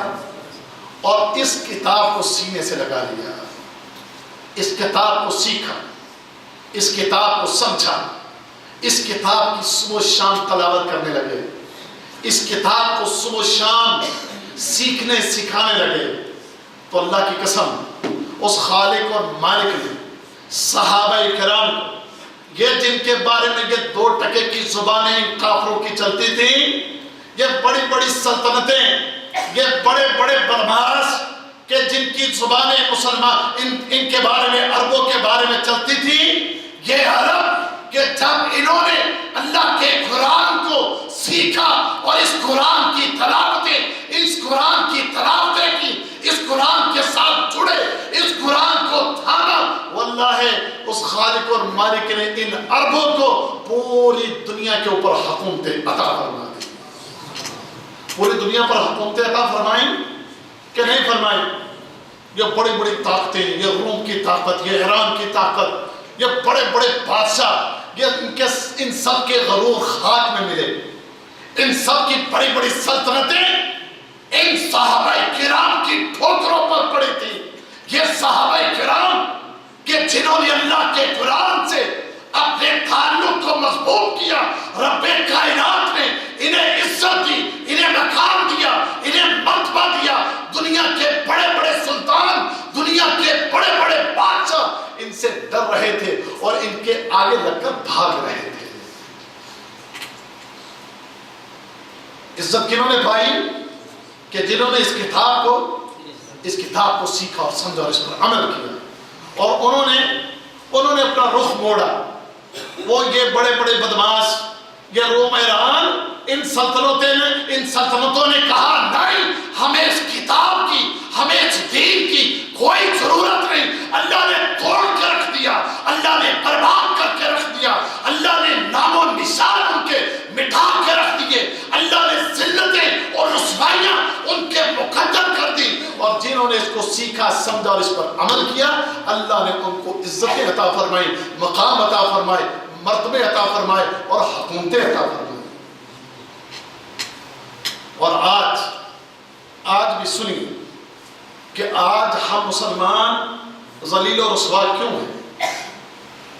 Speaker 2: اور اس کتاب کو سینے سے لگا لیا، اس کتاب کو سیکھا، اس کتاب کو سمجھا، اس کتاب کی صبح و شام تلاوت کرنے لگے، اس کتاب کو صبح و شام سیکھنے سکھانے لگے، تو اللہ کی قسم اس خالق اور مالک نے صحابہ کرام کو، یہ جن کے بارے میں یہ 2 ٹکے کی زبانیں ان کافروں کی چلتی تھی، یہ بڑی بڑی سلطنتیں، یہ بڑے بڑے بدماش کہ جن کی زبانیں مسلمان ان کے بارے میں، عربوں کے بارے میں چلتی تھی، یہ عرب کہ جب انہوں نے اللہ کے قرآن کو سیکھا اور اس قرآن کی تلاوتیں کی، اس قرآن کے ساتھ جڑے، اس قرآن کو تھاما، واللہ ہے اس خالق اور مالک نے ان عربوں کو پوری دنیا کے اوپر حکومتیں عطا فرما دی. پوری دنیا پر حکومتیں عطا فرمائیں کہ نہیں فرمائیں. یہ بڑی بڑی طاقتیں، یہ روم کی طاقت، یہ ایران کی طاقت، یہ بڑے بڑے بادشاہ، یہ ان سب کے غرور خاک میں ملے. ان سب کی بڑی بڑی سلطنتیں ان صحابہ کرام کی ٹھوکروں پر پڑی تھی. یہ صحابہ کرام کہ جنہوں نے اللہ کے قرآن سے اپنے تعلق کو مضبوط کیا، رب کائنات نے انہیں عزت دی، انہیں مقام دیا، انہیں مرتبہ دیا. دنیا کے بڑے بڑے سلطان، دنیا کے بڑے بڑے بادشاہ ان سے ڈر رہے تھے اور ان کے آگے لگ کر بھاگ رہے تھے. عزت کنہوں نے پائی؟ کہ جنہوں نے اس کتاب کو سیکھا اور سمجھا اور اس پر عمل کیا. اور انہوں نے اپنا رخ موڑا. وہ یہ بڑے بڑے بدماش، یہ روم ایران، ان سلطنتوں نے کہا نہیں، ہمیں اس کتاب کی، ہمیں اس دین کی کوئی ضرورت نہیں، اللہ نے توڑ کے رکھ دیا، اللہ نے برباد کر کے رکھ دیا، اللہ نے نام و نشان ان کے مٹا کے رکھ دیے، اللہ نے ذلتیں اور رسوائیاں ان کے مقدر کر دی، اور جنہوں نے اس کو سیکھا سمجھا اور اس پر عمل کیا اللہ نے ان کو عزتیں عطا فرمائی، مقام عطا فرمائے، مرتبے عطا فرمائے اور حکومتیں عطا فرمائے۔ اور آج بھی سنیے کہ آج ہم مسلمان ذلیل و رسوا کیوں ہیں؟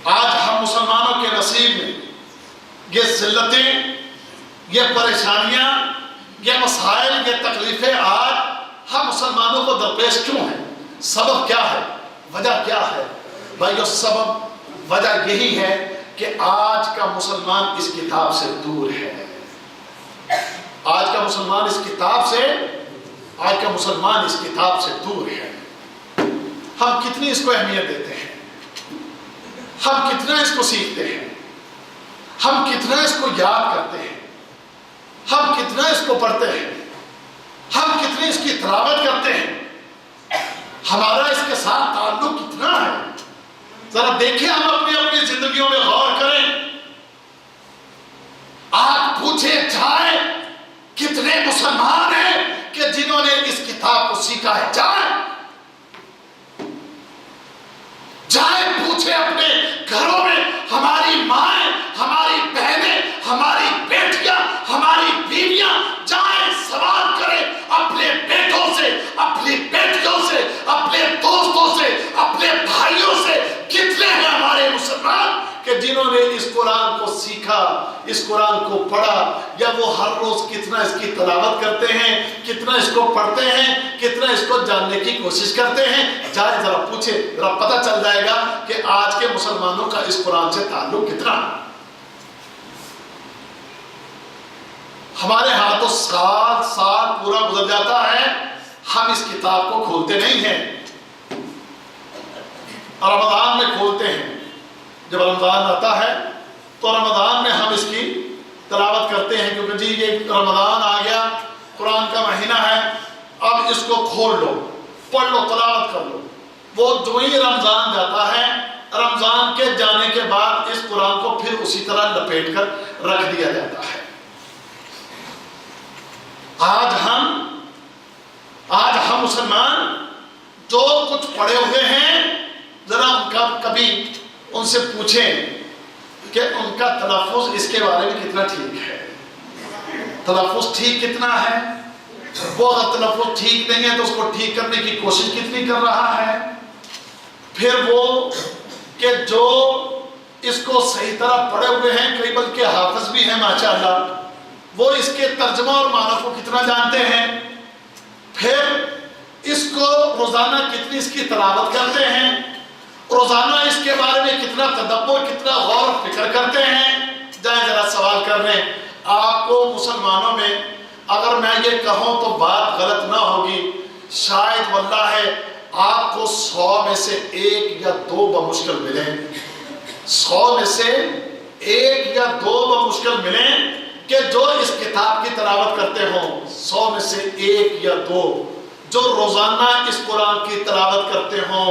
Speaker 2: آج ہم مسلمانوں کے نصیب میں یہ ذلتیں، یہ پریشانیاں، یہ مسائل، یہ تکلیفیں آج ہم مسلمانوں کو درپیش کیوں ہیں؟ سبب کیا ہے؟ وجہ کیا ہے؟ بھائیو سبب وجہ یہی ہے کہ آج کا مسلمان اس کتاب سے دور ہے۔ آج کا مسلمان اس کتاب سے دور ہے۔ ہم کتنی اس کو اہمیت دیتے ہیں، ہم کتنا اس کو سیکھتے ہیں، ہم کتنا اس کو یاد کرتے ہیں، ہم کتنا اس کو پڑھتے ہیں، ہم کتنی اس کی تلاوت کرتے ہیں، ہمارا اس کے ساتھ تعلق کتنا ہے؟ ذرا دیکھیں، ہم اپنی زندگیوں میں غور کریں۔ آج پوچھے جائیں کتنے مسلمان ہیں کہ جنہوں نے اس کتاب کو سیکھا ہے؟ جائیں پوچھے اپنے گھروں میں، ہماری مائیں، ہماری بہنیں، ہماری بیٹیاں، ہماری بیویاں، جائیں سوال کریں اپنے بیٹوں سے، اپنی بیٹیوں سے، اپنے دوستوں سے، اپنے بھائیوں سے، کتنے ہیں ہمارے مسلمان کہ جنہوں نے اس قرآن کو سیکھا، اس قرآن کو پڑھا، یا وہ ہر روز کتنا اس کی تلاوت کرتے ہیں، کتنا اس کو پڑھتے ہیں، کتنا اس کو جاننے کی کوشش کرتے ہیں؟ جائے ذرا پوچھے، ذرا پتہ چل جائے گا کہ آج کے مسلمانوں کا اس قرآن سے تعلق کتنا ہے۔ ہمارے ہاتھوں سال پورا گزر جاتا ہے، ہم اس کتاب کو کھولتے نہیں ہیں۔ رمضان میں کھولتے ہیں، جب رمضان آتا ہے تو رمضان میں ہم اس کی تلاوت کرتے ہیں، کیونکہ جی یہ رمضان آ گیا، قرآن کا مہینہ ہے، اب اس کو کھول لو، پڑھ لو، تلاوت کر لو۔ وہ جو ہی رمضان جاتا ہے، رمضان کے جانے کے بعد اس قرآن کو پھر اسی طرح لپیٹ کر رکھ دیا جاتا ہے۔ آج ہم مسلمان جو کچھ پڑھے ہوئے ہیں، ذرا ان کا کبھی ان سے پوچھیں کہ ان کا تلفظ اس کے بارے میں کتنا ٹھیک ہے، تلفظ ٹھیک کتنا ہے، وہ اگر تلفظ ٹھیک نہیں ہے تو اس کو ٹھیک کرنے کی کوشش کتنی کر رہا ہے، پھر وہ کہ جو اس کو صحیح طرح پڑھے ہوئے ہیں، کئی بلکہ حافظ بھی ہیں ماشاءاللہ، وہ اس کے ترجمہ اور معنی کو کتنا جانتے ہیں، پھر اس کو روزانہ کتنی اس کی تلاوت کرتے ہیں، روزانہ اس کے بارے میں کتنا تدبر، کتنا غور و فکر کرتے ہیں۔ جائیں ذرا سوال کر رہے ہیں آپ کو مسلمانوں میں، اگر میں یہ کہوں تو بات غلط نہ ہوگی، شاید واللہ ہے آپ کو 100 میں سے 1 یا 2 بمشکل ملیں، 100 میں سے 1 یا 2 بمشکل ملیں کہ جو اس کتاب کی تلاوت کرتے ہوں، 100 میں سے 1 یا 2 جو روزانہ اس قرآن کی تلاوت کرتے ہوں،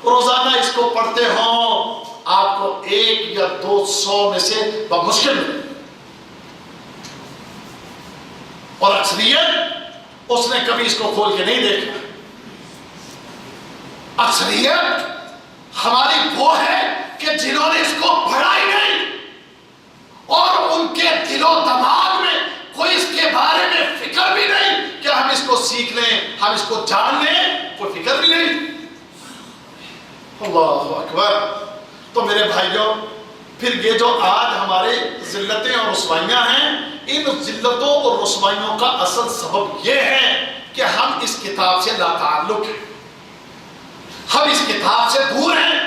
Speaker 2: روزانہ اس کو پڑھتے ہوں، آپ کو 1 یا 2 100 میں سے بمشکل ملیں۔ اور اکثریت اس نے کبھی اس کو کھول کے نہیں دیکھا۔ اکثریت ہماری وہ ہے کہ جنہوں نے اس کو پڑھا ہی نہیں، اور ان کے دل و دماغ میں کوئی اس کے بارے میں فکر بھی نہیں کہ ہم اس کو سیکھ لیں، ہم اس کو جان لیں، کوئی فکر بھی نہیں۔ اللہ اکبر۔ تو میرے بھائیوں، پھر یہ جو آج ہمارے ذلتیں اور رسوائیاں ہیں، ان ذلتوں اور رسوائیوں کا اصل سبب یہ ہے کہ ہم اس کتاب سے لا تعلق ہیں، ہم اس کتاب سے دور ہیں۔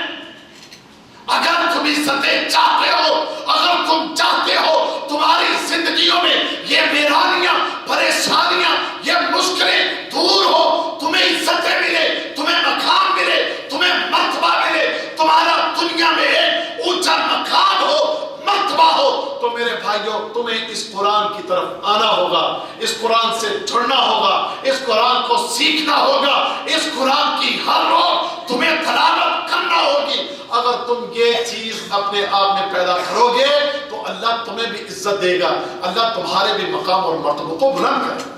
Speaker 2: اگر تم عزتیں چاہتے ہو، اگر تم چاہتے ہو تمہاری زندگیوں میں یہ ویرانیاں، پریشانیاں، یہ مشکلیں دور ہو، تمہیں عزتیں ملے، تمہیں مقام ملے، تمہیں مرتبہ ملے، تمہارا دنیا میں ایک اونچا مقام ہو، مرتبہ ہو، تو میرے بھائیوں تم تمہیں اس قرآن کی طرف آنا ہوگا، اس قرآن سے جڑنا ہوگا، اس قرآن کو سیکھنا ہوگا، اس قرآن کی ہر روز تمہیں تلاوت کرنا ہوگی۔ اگر تم یہ چیز اپنے آپ میں پیدا کرو گے تو اللہ تمہیں بھی عزت دے گا، اللہ تمہارے بھی مقام اور مرتبہ کو بلند کرے گا۔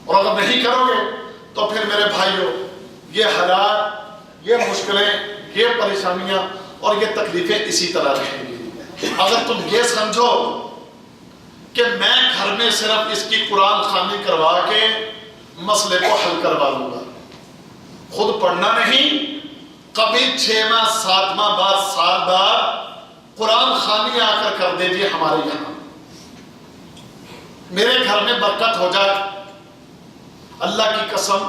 Speaker 2: اور اگر نہیں کرو گے تو پھر میرے بھائیوں یہ حالات، یہ مشکلیں، یہ پریشانیاں اور یہ تکلیفیں اسی طرح رہیں گی۔ اگر تم یہ سمجھو کہ میں گھر میں صرف اس کی قرآن خوانی کروا کے مسئلے کو حل کروا لوں گا، خود پڑھنا نہیں، کبھی 6 ماہ 7 ماہ بعد سال بعد قرآن خوانی آ کر دے دیے ہمارے یہاں، میرے گھر میں برکت ہو جائے، اللہ کی قسم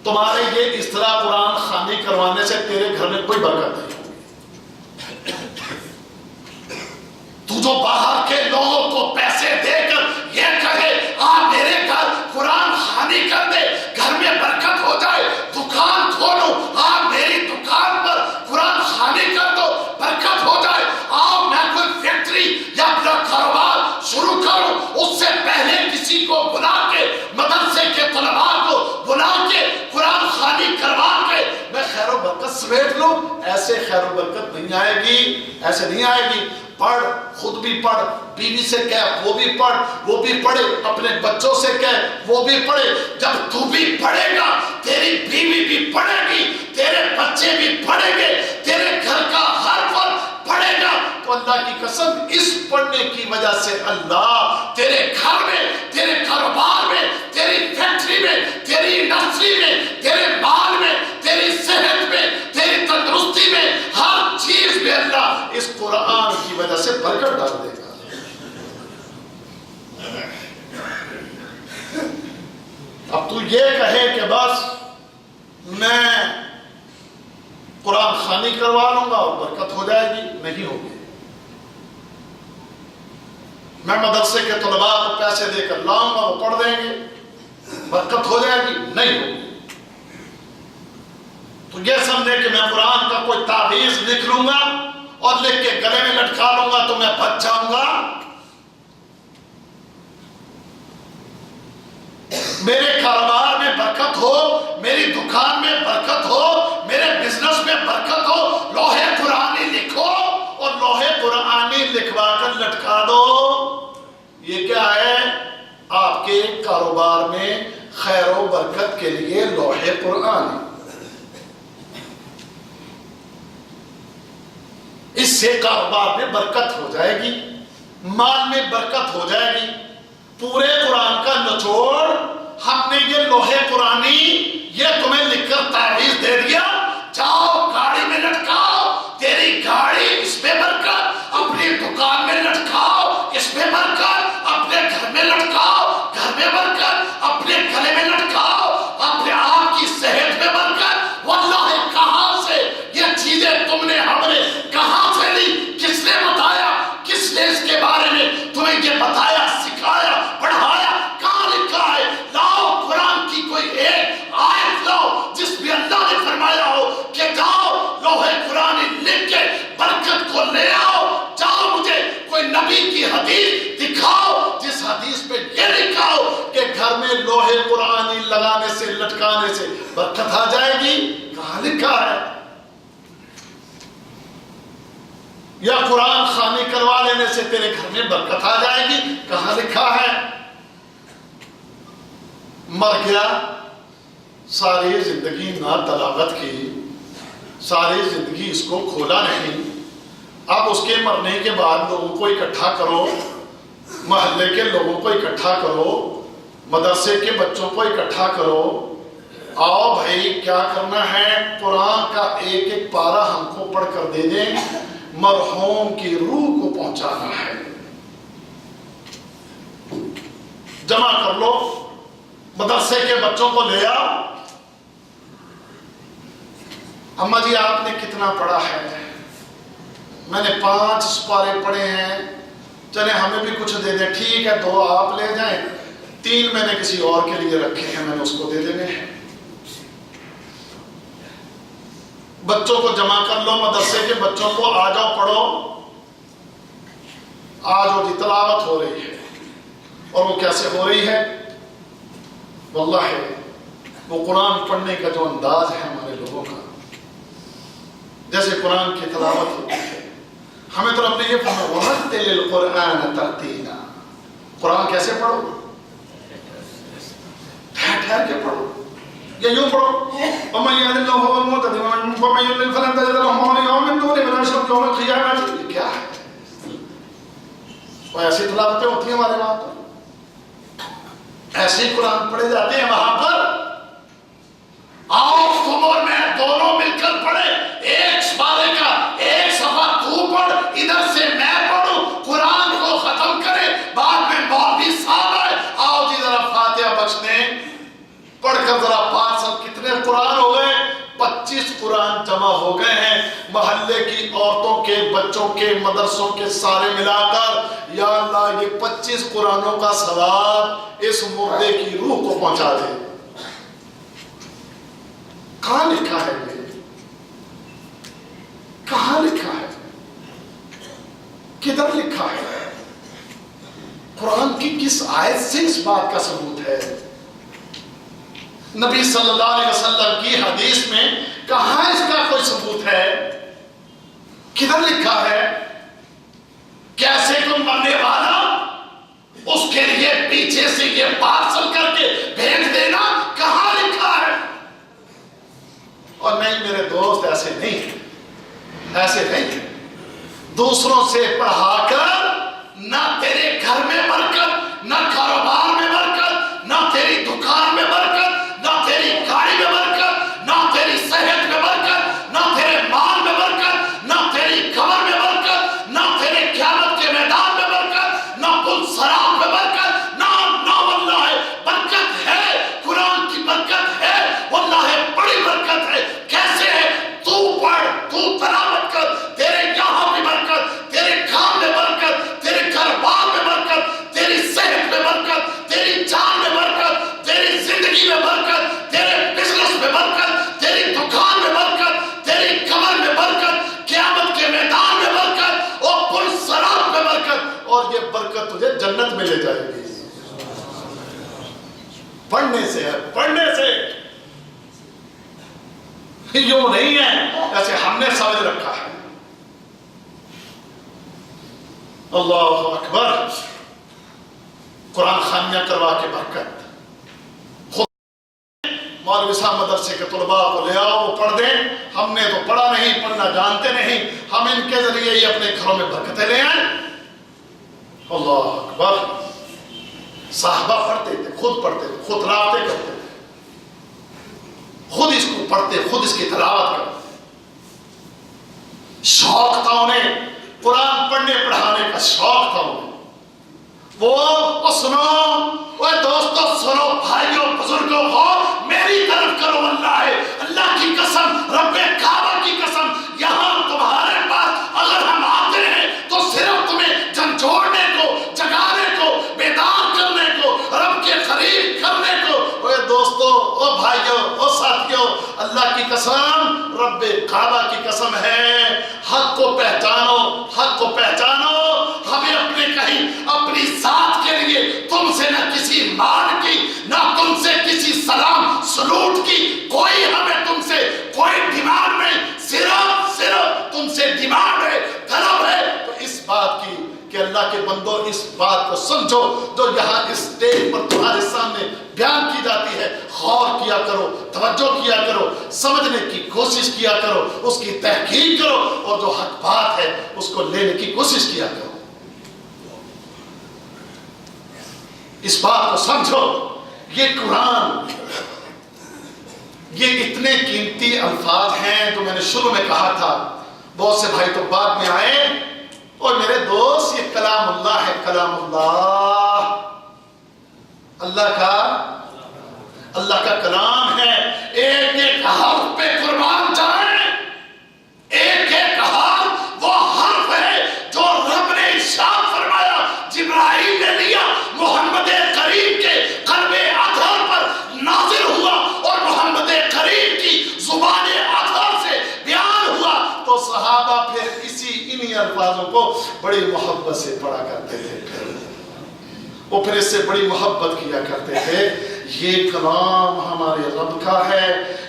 Speaker 2: تمہارے یہ اس طرح قرآن خوانی کروانے سے تیرے گھر میں کوئی برکت نہیں ہوگی۔ تو جو باہر کے لوگوں کو پیسے دے کر یہ کہے آپ میرے گھر قرآن خوانی کر دے، گھر میں برکت ہو جائے، دکان کھولو آپ میری دکان پر قرآن خوانی کر دو برکت ہو جائے، آؤ میں کوئی فیکٹری یا اپنا کاروبار شروع کروں، اس سے پہلے کسی کو بلا کے مدرسے کے طلباء کو بلا کے قرآن خوانی کروا کے میں خیر و برکت سمیٹ لوں، ایسے خیر و برکت نہیں آئے گی، ایسے نہیں آئے گی۔ پڑھ، خود بھی پڑھ، بیوی سے کہہ وہ بھی پڑھ، وہ بھی پڑھے، اپنے بچوں سے کہہ وہ بھی پڑھے۔ جب تو بھی پڑھے گا تیری بیوی بھی پڑھے گی، تیرے بچے بھی پڑھیں گے، تیرے گھر کا ہر فرد پڑھے گا، تو اللہ کی قسم اس پڑھنے کی وجہ سے اللہ تیرے گھر میں، تیرے کاروبار میں، تیری فیکٹری میں، تیری انڈسٹری میں، تیرے مال میں، تیری صحت میں، تیری تندرستی میں، ہر چیز میں اللہ اس قرآن کی وجہ سے برکت ڈال دے گا۔ اب تو یہ کہے کہ بس میں قرآن خوانی کروا لوں گا اور برکت ہو جائے گی، نہیں ہوگی۔ میں مدرسے کے طلباء کو پیسے دے کر لاؤں گا، وہ پڑھ دیں گے، برکت ہو جائے گی، نہیں ہوگی۔ تو یہ سمجھے کہ میں قرآن کا کوئی تعویذ لکھ لوں گا اور لکھ کے گلے میں لٹکا لوں گا تو میں بچ جاؤں گا۔ میرے کاروبار میں برکت ہو، میری دکان میں برکت ہو، میرے بزنس میں برکت ہو، لوہے قرآنی لکھو اور لوہے قرآنی لکھوا کر لٹکا دو۔ یہ کیا ہے؟ آپ کے کاروبار میں خیر و برکت کے لیے لوہے قرآنی۔ اس سے کاروبار میں برکت ہو جائے گی، مال میں برکت ہو جائے گی۔ پورے قرآن کا نچوڑ ہم نے یہ لوہے قرآنی یہ تمہیں لکھ کر تعویذ دے دیا، جاؤ گاڑی میں لٹکاؤ، تیری گاڑی اس میں برکت، اپنی دکان میں لٹکاؤ اس میں برکت، اپنے گھر میں لٹکاؤ گھر میں برکت، اپنے گلے میں لٹکاؤ اپنے آپ کی صحت میں برکت۔ واللہ کہاں سے یہ چیزیں تم نے ہم نے کہاں سے لی؟ کس نے بتایا؟ کس نے اس کے بارے میں تمہیں یہ بتایا، سکھایا، پڑھایا؟ کہاں لکھا ہے؟ لاؤ قرآن کی کوئی ایک آیت لاؤ جس میں اللہ نے فرمایا ہو کہ جاؤ لوہے قرآن لکھ کے برکت کو لے آؤ۔ جاؤ مجھے کوئی نبی کی حدیث دکھاؤ جس حدیث پہ یہ لکھا ہو کہ گھر میں لوہے قرآنی لگانے سے لٹکانے سے برکت آ جائے گی۔ کہاں لکھا ہے؟ یا قرآن خوانی کروا لینے سے تیرے گھر میں برکت آ جائے گی، کہاں لکھا ہے؟ مر گیا، ساری زندگی نہ تلاوت کی، ساری زندگی اس کو کھولا نہیں، اب اس کے مرنے کے بعد لوگوں کو اکٹھا کرو، محلے کے لوگوں کو اکٹھا کرو، مدرسے کے بچوں کو اکٹھا کرو، آؤ بھائی کیا کرنا ہے؟ قرآن کا ایک ایک پارہ ہم کو پڑھ کر دے دیں، مرحوم کی روح کو پہنچانا ہے۔ جمع کر لو، مدرسے کے بچوں کو لے آؤ۔ اماں جی آپ نے کتنا پڑھا ہے؟ میں نے 5 سپارے پڑھے ہیں، چلے ہمیں بھی کچھ دے دیں۔ ٹھیک ہے 2 آپ لے جائیں، 3 میں نے کسی اور کے لیے رکھے ہیں، میں نے اس کو دے دینے ہیں۔ بچوں کو جمع کر لو، مدرسے کے بچوں کو آ جاؤ پڑھو۔ آج وہ جی تلاوت ہو رہی ہے، اور وہ کیسے ہو رہی ہے؟ واللہ وہ قرآن پڑھنے کا جو انداز ہے ہمارے لوگوں کا، جیسے قرآن کی تلاوت ہوتی ہے، ہمیں تو رب نے یہ فرمایا وَرَتِّلِ الْقُرْآنَ تَرْتِيلًا، قرآن کیسے پڑھو؟ ٹھہر ٹھہر کے پڑھو، یا یوں پڑھو وَمَن يَهْدِ اللَّهُ فَهُوَ الْمُهْتَدِ وَمَن يُضْلِلْ فَلَن تَجِدَ لَهُ وَلِيًّا مُرْشِدًا وَنَحْشُرُهُ يَوْمَ الْقِيَامَةِ۔ یہ کیا ہے؟ وہ ایسی تلاوتیں ہوتی ہیں ہمارے وہاں پر، ایسے قرآن پڑھے جاتے ہیں وہاں پر۔ آؤ تم اور میں دونوں مل کر پڑھے، ایک پارے کا ایک صفحہ تو پڑھ، ادھر سے میں پڑھوں، قرآن کو ختم کرے، بعد میں مولوی صاحب آئے، آؤ جی ذرا فاتحہ بخشنے، پڑھ کر ذرا پاس۔ اب کتنے قرآن ہو گئے؟ 25 قرآن جمع ہو گئے ہیں، محلے کی عورتوں کے، بچوں کے، مدرسوں کے سارے ملا کر۔ یا اللہ یہ 25 قرآنوں کا ثواب اس مردے کی روح کو پہنچا دے۔ کہاں لکھا ہے یہ؟ کہاں لکھا ہے؟ کدھر لکھا ہے؟ قرآن کی کس آیت سے اس بات کا ثبوت ہے؟ نبی صلی اللہ علیہ وسلم کی حدیث میں کہاں اس کا کوئی ثبوت ہے؟ کدھر لکھا ہے؟ کیسے تم مرنے والا اس کے لیے پیچھے سے یہ پارسل کر کے بھیج دینا، کہاں لکھا ہے؟ اور نہیں میرے دوست، ایسے نہیں ہے، ایسے نہیں ہے۔ دوسروں سے پڑھا کر نہ تیرے گھر میں برکت، نہ کاروبار میں برکت، نہ تیری دکان میں برکت، نہ تیری گاڑی میں برکت، نہ تیری صحت میں برکت، نہ تیرے مال میں برکت، نہ تیری قبر میں برکت، نہ تیرے قیامت کے میدان میں برکت، نہ پل صراط میں برکت، نہ واللہ برکت ہے، قرآن کی برکت ہے، واللہ بڑی برکت ہے۔ کیسے ہے؟ تو پڑھ، تو تلاوت کر، تیرے یہاں بھی برکت، تیرے کام میں برکت، تیرے گھر بار میں برکت، تیری صحت میں برکت، تیری جان میں برکت، تیری زندگی میں برکت، تیرے بزنس میں برکت، تیری دکان میں برکت، تیری قبر میں برکت، قیامت کے میدان میں برکت، اور پل صراط میں برکت، اور یہ برکت تجھے جنت میں لے جائے گی۔ پڑھنے سے ہے، پڑھنے سے، یوں نہیں ہے ایسے ہم نے سمجھ رکھا ہے۔ اللہ اکبر، قرآن خانیاں کروا کے برکت۔ خود مولوی صاحب مدرسے کے طلباء کو لے آؤ، وہ پڑھ دیں، ہم نے تو پڑھا نہیں، پڑھنا جانتے نہیں، ہم ان کے ذریعے ہی اپنے گھروں میں برکتیں لے آئیں۔ اللہ اکبر، صحابہ پڑھتے تھے، خود پڑھتے تھے، خود رابطے کرتے تھے، خود اس کو پڑھتے، خود اس کی تلاوت کرتے، شوق تھا انہیں، قرآن پڑھنے پڑھانے کا شوق تھا انہیں۔ وہ سنو، وہ دوستو سنو، بھائیوں بزرگوں ہو، میری طرف کرو، اللہ کی قسم، رب کعبہ کی قسم، یہاں تمہارے پاس اگر ہم آتے ہیں تو صرف تمہیں جھنجھوڑنے کو، جگانے کو، بیدار کرنے کو، رب کے قریب کرنے کو۔ وہ دوستو، او بھائیوں، او ساتھیوں، اللہ کی قسم، رب کعبہ کی قسم ہے، حق کو پہچانو، حق کو پہچانو۔ ہمیں اپنے کہیں اپنی ذات کے لیے تم سے نہ کسی مال کی، نہ تم سے کسی سلام سلوٹ کی کوئی ہمیں تم سے کوئی ڈیمانڈ نہیں، صرف تم سے ڈیمانڈ ہے، طلب ہے۔ تو اس بات کی کہ اللہ کے بندو اس بات کو سمجھو جو یہاں اس اسٹیج پر تمہارے سامنے بیان کی جاتی ہے، غور کیا کرو، توجہ کیا کرو، سمجھنے کی کوشش کیا کرو، اس کی تحقیق کرو، اور جو حق بات ہے اس کو لینے کی کوشش کیا کرو۔ اس بات کو سمجھو، یہ قرآن، یہ اتنے قیمتی الفاظ ہیں جو میں نے شروع میں کہا تھا، بہت سے بھائی تو بعد میں آئے، اور میرے دوست یہ کلام اللہ ہے، کلام اللہ، اللہ کا کلام ہے۔ ایک ایک حرف پہ قربان جائیں، ایک ایک حرف وہ حرف ہے جو رب نے ارشاد فرمایا، جبرائیل نے لیا، محمد کریم کے قلب اطہر پر نازل ہوا، اور محمد کریم کی زبان اطہر سے بیان ہوا، تو صحابہ پھر انہی انہی الفاظوں کو بڑی محبت سے پڑھا کرتے تھے، وہ پھر اس سے بڑی محبت کیا کرتے تھے۔ یہ کلام ہمارے رب کا ہے،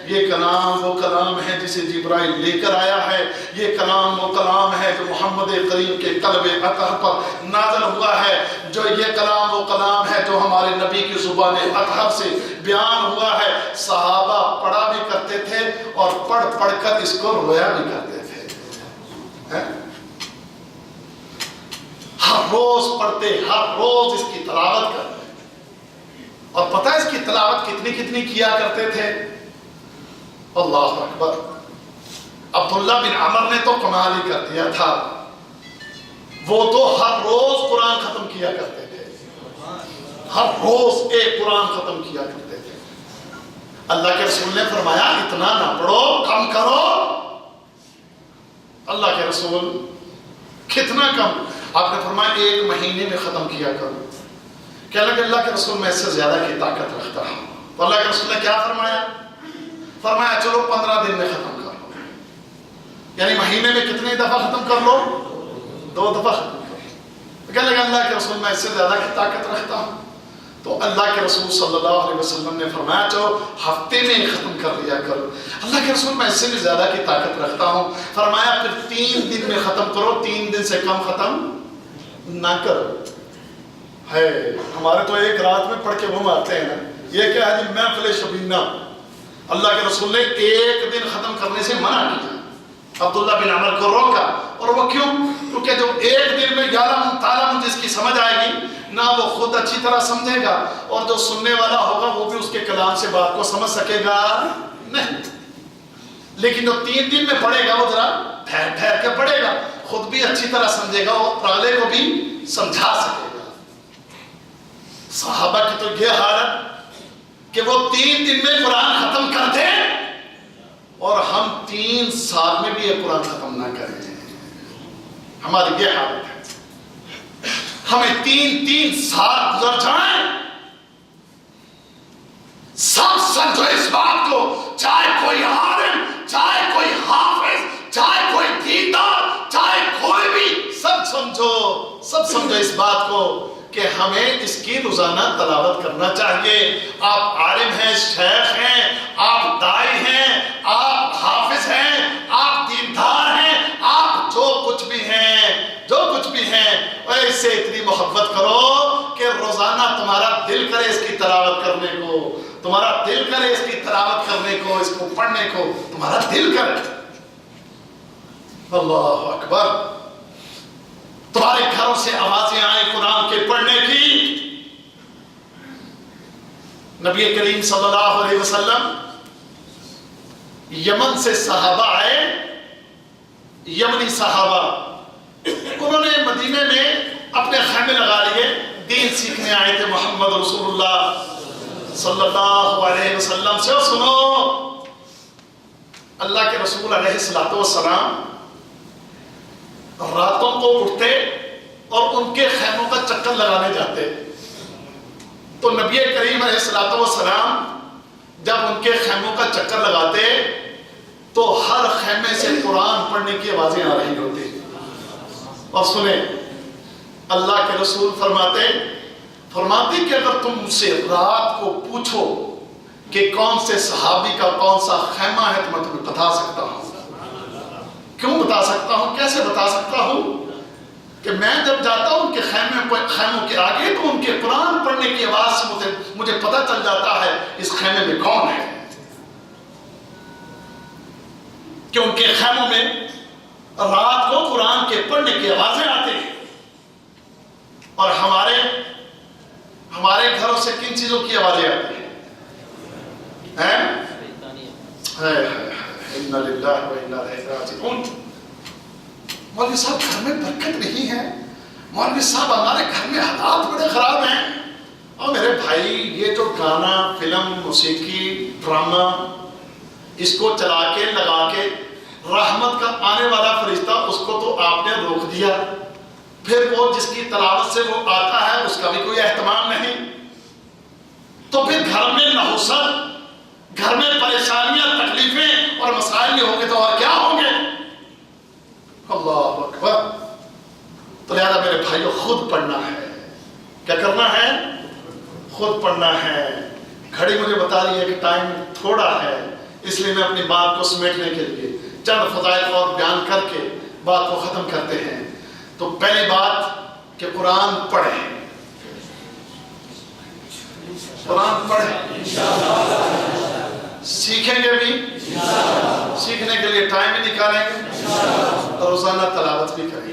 Speaker 2: یہ کلام وہ کلام ہے جسے جبرائیل لے کر آیا ہے، یہ کلام وہ کلام ہے جو محمد کریم کے قلب اطہر پر نازل ہوا ہے، جو یہ کلام وہ کلام ہے جو ہمارے نبی کی زبان اطہر سے بیان ہوا ہے۔ صحابہ پڑھا بھی کرتے تھے اور پڑھ پڑھ کر اس کو رویا بھی کرتے تھے، ہر روز پڑھتے، ہر روز اس کی تلاوت کرتے، اور پتہ ہے اس کی تلاوت کتنی کتنی کیا کرتے تھے؟ اللہ اکبر! عبداللہ بن عمر نے تو کمال ہی کر دیا تھا، وہ تو ہر روز قرآن ختم کیا کرتے تھے، ہر روز ایک قرآن ختم کیا کرتے تھے۔ اللہ کے رسول نے فرمایا اتنا نہ پڑھو، کم کرو۔ اللہ کے رسول کتنا کم؟ آپ نے فرمایا ایک مہینے میں ختم کیا کرو۔ کہنے لگے اللہ کے رسول میں اس سے زیادہ کی طاقت رکھتا ہوں، تو اللہ کے رسول نے کیا فرمایا؟ فرمایا چلو 15 دن میں ختم کر لو، یعنی مہینے میں کتنی دفعہ ختم کر لو؟ 2 دفعہ ختم کر لو۔ کہنے لگے اللہ کے رسول میں اس سے زیادہ کی طاقت رکھتا ہوں، تو اللہ کے رسول صلی اللہ علیہ وسلم نے فرمایا چلو ہفتے میں ختم کر لیا کرو۔ اللہ کے رسول میں اس سے بھی زیادہ کی طاقت رکھتا ہوں، فرمایا پھر 3 دن میں ختم کرو، 3 دن سے کم ختم نہ کرو۔ ہے ہمارے تو ایک رات میں پڑھ کے وہ مارتے ہیں نا، یہ کیا ہے جی محفل شبینہ۔ اللہ کے رسول نے ایک دن ختم کرنے سے منع کیا، عبداللہ بن عمر کو روکا، اور وہ کیوں؟ کیونکہ جو ایک دن میں 11 تعالیٰ جس کی سمجھ آئے گی نہ وہ خود اچھی طرح سمجھے گا، اور جو سننے والا ہوگا وہ بھی اس کے کلام سے بات کو سمجھ سکے گا نہیں۔ لیکن جو 3 دن میں پڑھے گا وہ ذرا ٹھہر ٹھہر کے پڑھے گا، خود بھی اچھی طرح سمجھے گا اور اگلے کو بھی سمجھا سکے گا۔ صحابہ کی تو یہ حالت کہ وہ 3 دن میں قرآن ختم کر دیں، اور ہم 3 سال میں بھی یہ قرآن ختم نہ کریں، ہماری یہ حالت ہے۔ ہمیں 3 سال گزر جائیں، سب سمجھو اس بات کو، چاہے کوئی عالم، چاہے کوئی حافظ، چاہے کوئی دیندار، چاہے کوئی بھی، سب سمجھو اس بات کو کہ ہمیں اس کی روزانہ تلاوت کرنا چاہیے۔ آپ عالم ہیں، شیخ ہیں، آپ داعی ہیں، آپ حافظ ہیں، آپ دیندار ہیں، آپ جو کچھ بھی ہیں، اور اس سے اتنی محبت کرو کہ روزانہ تمہارا دل کرے اس کی تلاوت کرنے کو، تمہارا دل کرے اس کی تلاوت کرنے کو، اس کو پڑھنے کو تمہارا دل کرے۔ اللہ اکبر! تمہارے گھروں سے آوازیں آئیں قرآن کے پڑھنے کی۔ نبی کریم صلی اللہ علیہ وسلم یمن سے صحابہ آئے، یمنی صحابہ، انہوں نے مدینے میں اپنے خیمے لگا لیے، دین سیکھنے آئے تھے محمد رسول اللہ صلی اللہ علیہ وسلم سے۔ اور سنو، اللہ کے رسول علیہ السلام راتوں کو اٹھتے اور ان کے خیموں کا چکر لگانے جاتے، تو نبی کریم علیہ السلام جب ان کے خیموں کا چکر لگاتے تو ہر خیمے سے قرآن پڑھنے کی آوازیں آ رہی ہوتی۔ اور سنیں، اللہ کے رسول فرماتے کہ اگر تم مجھ سے رات کو پوچھو کہ کون سے صحابی کا کون سا خیمہ ہے تو میں تمہیں بتا سکتا ہوں۔ کیوں بتا سکتا ہوں؟ کیسے بتا سکتا ہوں؟ کہ میں جب جاتا ہوں ان کے خیموں کے آگے تو ان کے قرآن پڑھنے کی آواز سے مجھے پتہ چل جاتا ہے اس خیمے میں کون ہے، کہ ان کے خیموں میں رات کو قرآن کے پڑھنے کی آوازیں آتی ہیں۔ اور ہمارے گھروں سے کن چیزوں کی آوازیں آتی ہیں؟ اِنَّ لِلَّهِ وَإِنَّا إِلَيْهِ رَاجِعُونَ۔ مولوی صاحب گھر میں برکت نہیں ہے، مولوی صاحب ہمارے گھر میں حالات بڑے خراب ہیں۔ اور میرے بھائی، یہ جو گانا، فلم، موسیقی، ڈرامہ، اس کو چلا کے لگا کے رحمت کا آنے والا فرشتہ اس کو تو آپ نے روک دیا، پھر وہ جس کی تلاوت سے وہ آتا ہے اس کا بھی کوئی اہتمام نہیں، تو پھر گھر میں نحوست، گھر میں پریشانیاں، تکلیفیں اور مسائل نہیں ہوں گے تو اور کیا ہوں گے؟ اللہ اکبر! تو لہذا میرے بھائیوں خود پڑھنا ہے. کیا کرنا ہے؟ خود پڑھنا ہے. گھڑی مجھے بتا رہی ہے کہ ٹائم تھوڑا ہے، اس لیے میں اپنی بات کو سمیٹنے کے لیے چند فضائل اور بیان کر کے بات کو ختم کرتے ہیں. تو پہلی بات کہ قرآن پڑھیں. قرآن پڑھیں، سیکھیں گے بھی، سیکھنے کے لیے ٹائم بھی نکالیں گے اور روزانہ تلاوت بھی کریں گے.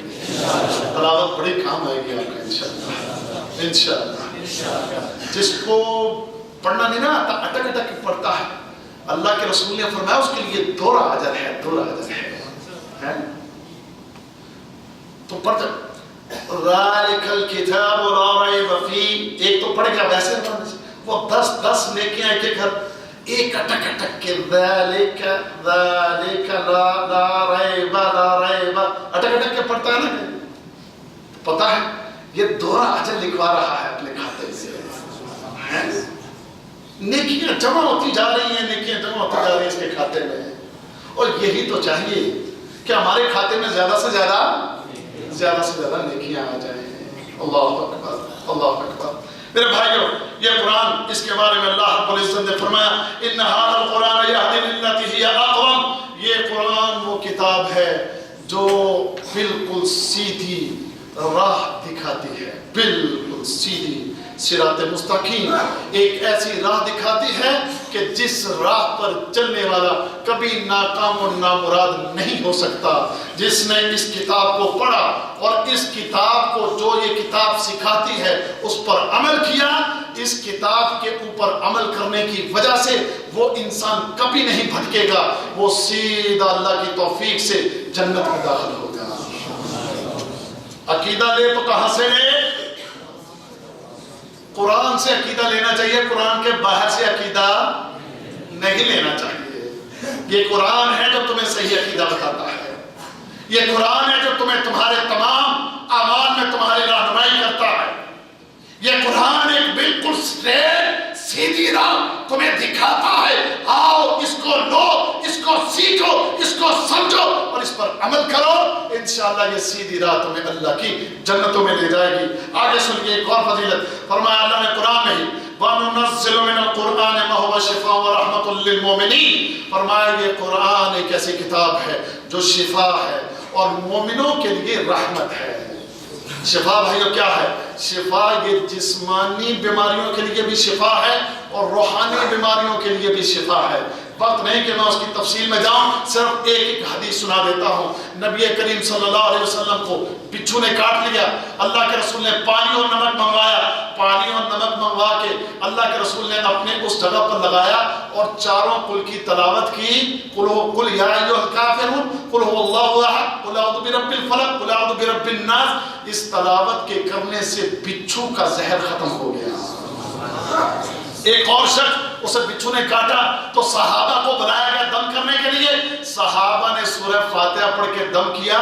Speaker 2: تلاوت بڑی کام آئے گی آپ کا انشاءاللہ. انشاءاللہ جس کو پڑھنا نہیں نہ آتا اٹک اٹک پڑھتا ہے، اللہ کے رسول نے فرمایا اس کے لیے دوہرا اجر ہے، دوہرا اجر ہے. تو پڑھ ذالک الکتاب لا ریب فیہ، ایک تو پڑھ گیا ویسے وہ 10 نیکیاں ایک ایک ایک اٹک اٹک کے ذالک ذالک لا ریب اٹک اٹک کے پڑھتا ہے نا. پتہ ہے یہ دوہرا اجر لکھوا رہا ہے اپنے کھاتے سے. نیکیاں جمع ہوتی جا رہی ہیں، نیکیاں جمع ہوتی جا رہی ہیں اس کے کھاتے میں. اور یہی تو چاہیے کہ ہمارے کھاتے میں زیادہ سے زیادہ نیکیاں آ جائیں. اللہ اکبر، اللہ اکبر. میرے بھائیوں یہ قرآن، اس کے بارے میں اللہ رب العزت نے فرمایا ان ھذا القرآن یہدی للتی ہی اقوم. یہ قرآن وہ کتاب ہے جو بالکل سیدھی راہ دکھاتی ہے، بالکل سیدھی صراط مستقیم، ایک ایسی راہ دکھاتی ہے کہ جس راہ پر چلنے والا کبھی ناکام و نامراد نہیں ہو سکتا. جس نے اس کتاب کو پڑھا اور اس کتاب کو جو یہ کتاب سکھاتی ہے اس پر عمل کیا، اس کتاب کے اوپر عمل کرنے کی وجہ سے وہ انسان کبھی نہیں بھٹکے گا، وہ سیدھا اللہ کی توفیق سے جنت میں داخل ہوگا. عقیدہ لے تو کہاں سے لے؟ قرآن سے عقیدہ لینا چاہیے، قرآن کے باہر سے عقیدہ نہیں لینا چاہیے. یہ قرآن ہے جو تمہیں صحیح عقیدہ بتاتا ہے. یہ قرآن ہے جو تمہیں تمہارے تمام اعمال میں تمہاری رہنمائی کرتا ہے. یہ قرآن ایک بالکل سٹریٹ سیدھی راہ تمہیں دکھاتا ہے. آؤ اس کو لو، اس کو سیکھو، اس کو سمجھو اور اس پر عمل کرو. انشاءاللہ یہ سیدھی راہ تمہیں اللہ کی جنتوں میں لے جائے گی. آگے سنیے ایک اور فضیلت. فرمایا اللہ نے قرآن میں ہی وَنُنَزِّلُ مِنَ الْقُرْآنِ مَا هُوَ شِفَاءٌ وَرَحْمَةٌ لِّلْمُؤْمِنِينَ. فرمایا یہ قرآن ایک ایسی کتاب ہے جو شفا ہے اور مومنوں کے لیے رحمت ہے. شفا بھائیو کیا ہے؟ شفا یہ جسمانی بیماریوں کے لیے بھی شفا ہے اور روحانی بیماریوں کے لیے بھی شفا ہے. وقت نہیں کہ میں اس کی تفصیل میں جاؤں، صرف ایک حدیث سنا دیتا ہوں. نبی کریم صلی اللہ علیہ وسلم کو بچھو نے کاٹ لیا. اللہ کے رسول نے پانی اور نمک منگوایا. پانی اور نمک منگوا کے اللہ کے رسول نے اپنے اس جگہ پر لگایا اور چاروں قل کی تلاوت کی. قل یا ایھا الکافرون، قل هو اللہ احد، قل اعوذ برب الفلق، قل اعوذ برب الناس. اس تلاوت کے کرنے سے بچھو کا زہر ختم ہو گیا. ایک اور شخص اسے بچھو نے کاٹا تو صحابہ کو بلایا گیا دم کرنے کے لیے. صحابہ نے سورہ فاتحہ پڑھ کے دم کیا.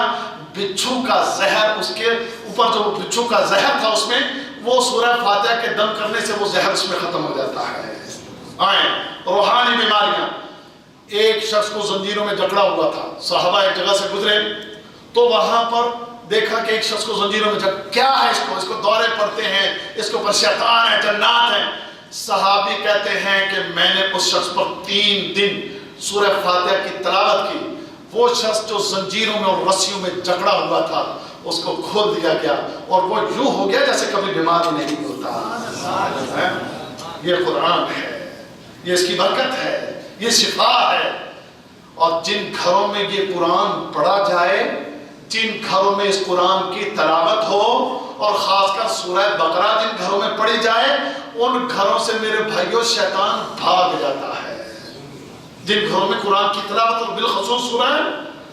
Speaker 2: بچھو کا زہر، اس کے اوپر جو بچھو کا زہر تھا اس میں، وہ سورہ فاتحہ کے دم کرنے سے وہ زہر اس میں ختم ہو جاتا ہے. آئیں روحانی بیماریاں. ایک شخص کو زنجیروں میں جکڑا ہوا تھا. صحابہ ایک جگہ سے گزرے تو وہاں پر دیکھا کہ ایک شخص کو زنجیروں میں کیا ہے؟ اس کو دورے پڑتے ہیں، اس کے اوپر شیطان ہے، جنات ہیں. صحابی کہتے ہیں کہ میں نے اس شخص پر 3 دن سورہ فاتحہ کی تلاوت کی. وہ شخص جو زنجیروں میں اور رسیوں میں جکڑا ہوا تھا اس کو کھول دیا گیا اور وہ یوں ہو گیا جیسے کبھی بیمار نہیں ہوتا. یہ قرآن ہے، یہ اس کی برکت ہے، یہ شفا ہے. اور جن گھروں میں یہ قرآن پڑھا جائے، جن گھروں میں اس قرآن کی تلاوت ہو اور خاص کر سورہ بقرہ جن گھروں میں پڑھی جائے، ان گھروں سے میرے بھائیوں شیطان بھاگ جاتا ہے. جن گھروں میں قرآن کی تلاوت اور بالخصوص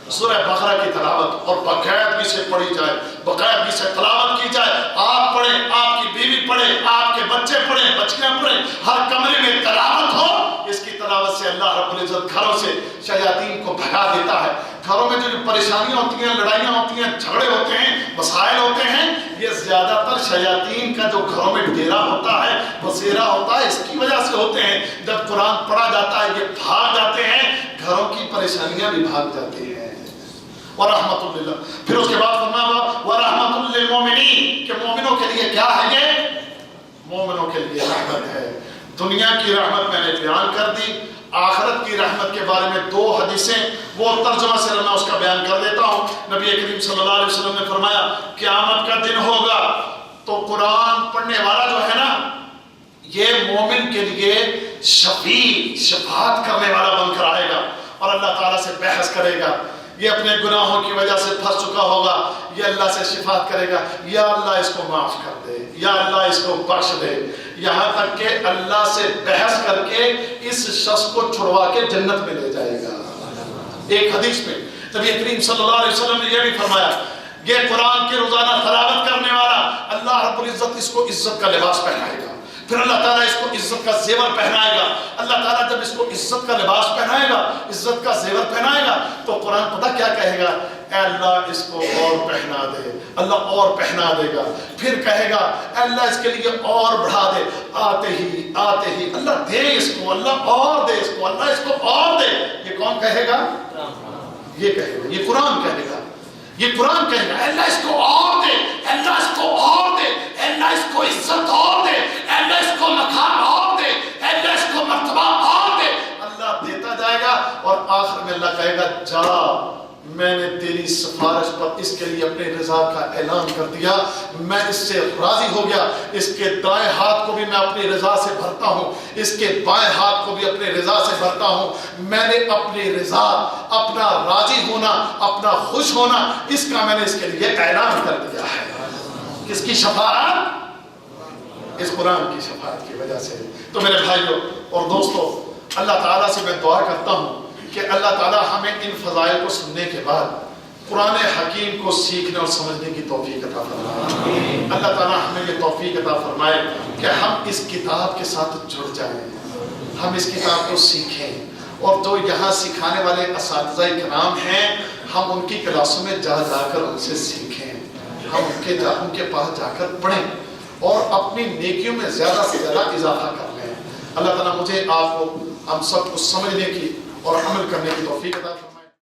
Speaker 2: سورہ بقرہ کی تلاوت اور باقاعدگی سے پڑھی جائے، باقاعدگی سے تلاوت کی جائے. آپ پڑھیں، آپ کی بیوی پڑھے، آپ کے بچے پڑھیں، بچیاں پڑھیں، ہر کمرے میں تلاوت ہو. اس کی تلاوت سے اللہ رب العزت گھروں سے شیاطین کو بھگا دیتا ہے. گھروں میں جو پریشانیاں ہوتی ہیں، لڑائیاں ہوتی ہیں، جھگڑے ہوتے ہیں، مسائل ہوتے ہیں، یہ زیادہ تر شیاطین کا جو گھروں میں ڈیرا ہوتا ہے، بسیرا ہوتا ہے، اس کی وجہ سے ہوتے ہیں. جب قرآن پڑھا جاتا ہے یہ بھاگ جاتے ہیں، گھروں کی پریشانیاں بھی بھاگ جاتی ہیں. وَرَحْمَةٌ لِلَّهِ. پھر اس کے بعد فرمایا وَرَحْمَةٌ لِلْمُؤْمِنِينَ. للمؤمنین کہ مومنوں کے لیے کیا ہے یہ؟ مومنوں کے لیے رحمت ہے۔ دنیا کی رحمت میں نے بیان کر دی، آخرت کی رحمت کے بارے میں 2 حدیثیں وہ ترجمہ سے میں اس کا بیان کر دیتا ہوں۔ نبی کریم صلی اللہ علیہ وسلم نے فرمایا قیامت کا دن ہوگا تو قرآن پڑھنے والا جو ہے نا یہ مومن کے لیے شفیع شفاعت کرنے والا بن کر آئے گا اور اللہ تعالیٰ سے بحث کرے گا۔ یہ اپنے گناہوں کی وجہ سے پھنس چکا ہوگا، یہ اللہ سے شفاعت کرے گا، یا اللہ اس کو معاف کر دے، یا اللہ اس کو بخش دے، یہاں تک کہ اللہ سے بحث کر کے اس شخص کو چھڑوا کے جنت میں لے جائے گا۔ ایک حدیث میں نبی کریم صلی اللہ علیہ وسلم نے یہ بھی فرمایا یہ قرآن کی روزانہ تلاوت کرنے والا اللہ رب العزت اس کو عزت کا لباس پہنائے گا، پھر اللہ تعالیٰ اس کو عزت کا زیور پہنائے گا۔ اللہ تعالیٰ جب اس کو عزت کا لباس پہنائے گا، عزت کا زیور پہنائے گا تو قرآن پتہ کیا کہے گا؟ اے اللہ اس کو اور پہنا دے، اللہ اور پہنا دے گا۔ پھر کہے گا اے اللہ اس کے لیے اور بڑھا دے، آتے ہی اللہ دے اس کو، اللہ اور دے اس کو، اللہ اس کو اور دے۔ یہ کون کہے گا؟ یہ کہے گا، یہ قرآن کہے گا، یہ قرآن کہے گا اے اللہ اس کو اور دے، اے اللہ اس کو اور دے، اے اللہ اس کو عزت اور دے، اے اللہ اس کو مقام اور دے، اے اللہ اس کو مرتبہ اور دے۔ اللہ دیتا جائے گا اور آخر میں اللہ کہے گا جا، میں نے تیری سفارش پر اس کے لیے اپنے رضا کا اعلان کر دیا، میں اس سے راضی ہو گیا، اس کے دائیں ہاتھ کو بھی میں اپنی رضا سے بھرتا ہوں، اس کے بائیں ہاتھ کو بھی اپنے رضا سے بھرتا ہوں۔ میں نے اپنی رضا، اپنا راضی ہونا، اپنا خوش ہونا، اس کا میں نے اس کے لیے اعلان کر دیا ہے۔ کس کی شفاعت؟ اس قرآن کی شفاعت کی وجہ سے۔ تو میرے بھائیوں اور دوستوں، اللہ تعالیٰ سے میں دعا کرتا ہوں کہ اللہ تعالیٰ ہمیں ان فضائل کو سننے کے بعد قرآن حکیم کو سیکھنے اور سمجھنے کی توفیق عطا فرمائے۔ اللہ تعالیٰ ہمیں یہ توفیق عطا فرمائے کہ ہم اس کتاب کے ساتھ جڑ جائیں، ہم اس کتاب کو سیکھیں، اور جو یہاں سکھانے والے اساتذہ کرام ہیں ہم ان کی کلاسوں میں جا کر ان سے سیکھیں، ہم ان کے پاس جا کر پڑھیں اور اپنی نیکیوں میں زیادہ سے زیادہ اضافہ کر لیں۔ اللہ تعالیٰ مجھے آپ کو ہم سب کو سمجھنے کی اور عمل کرنے کی توفیق عطا فرمائے۔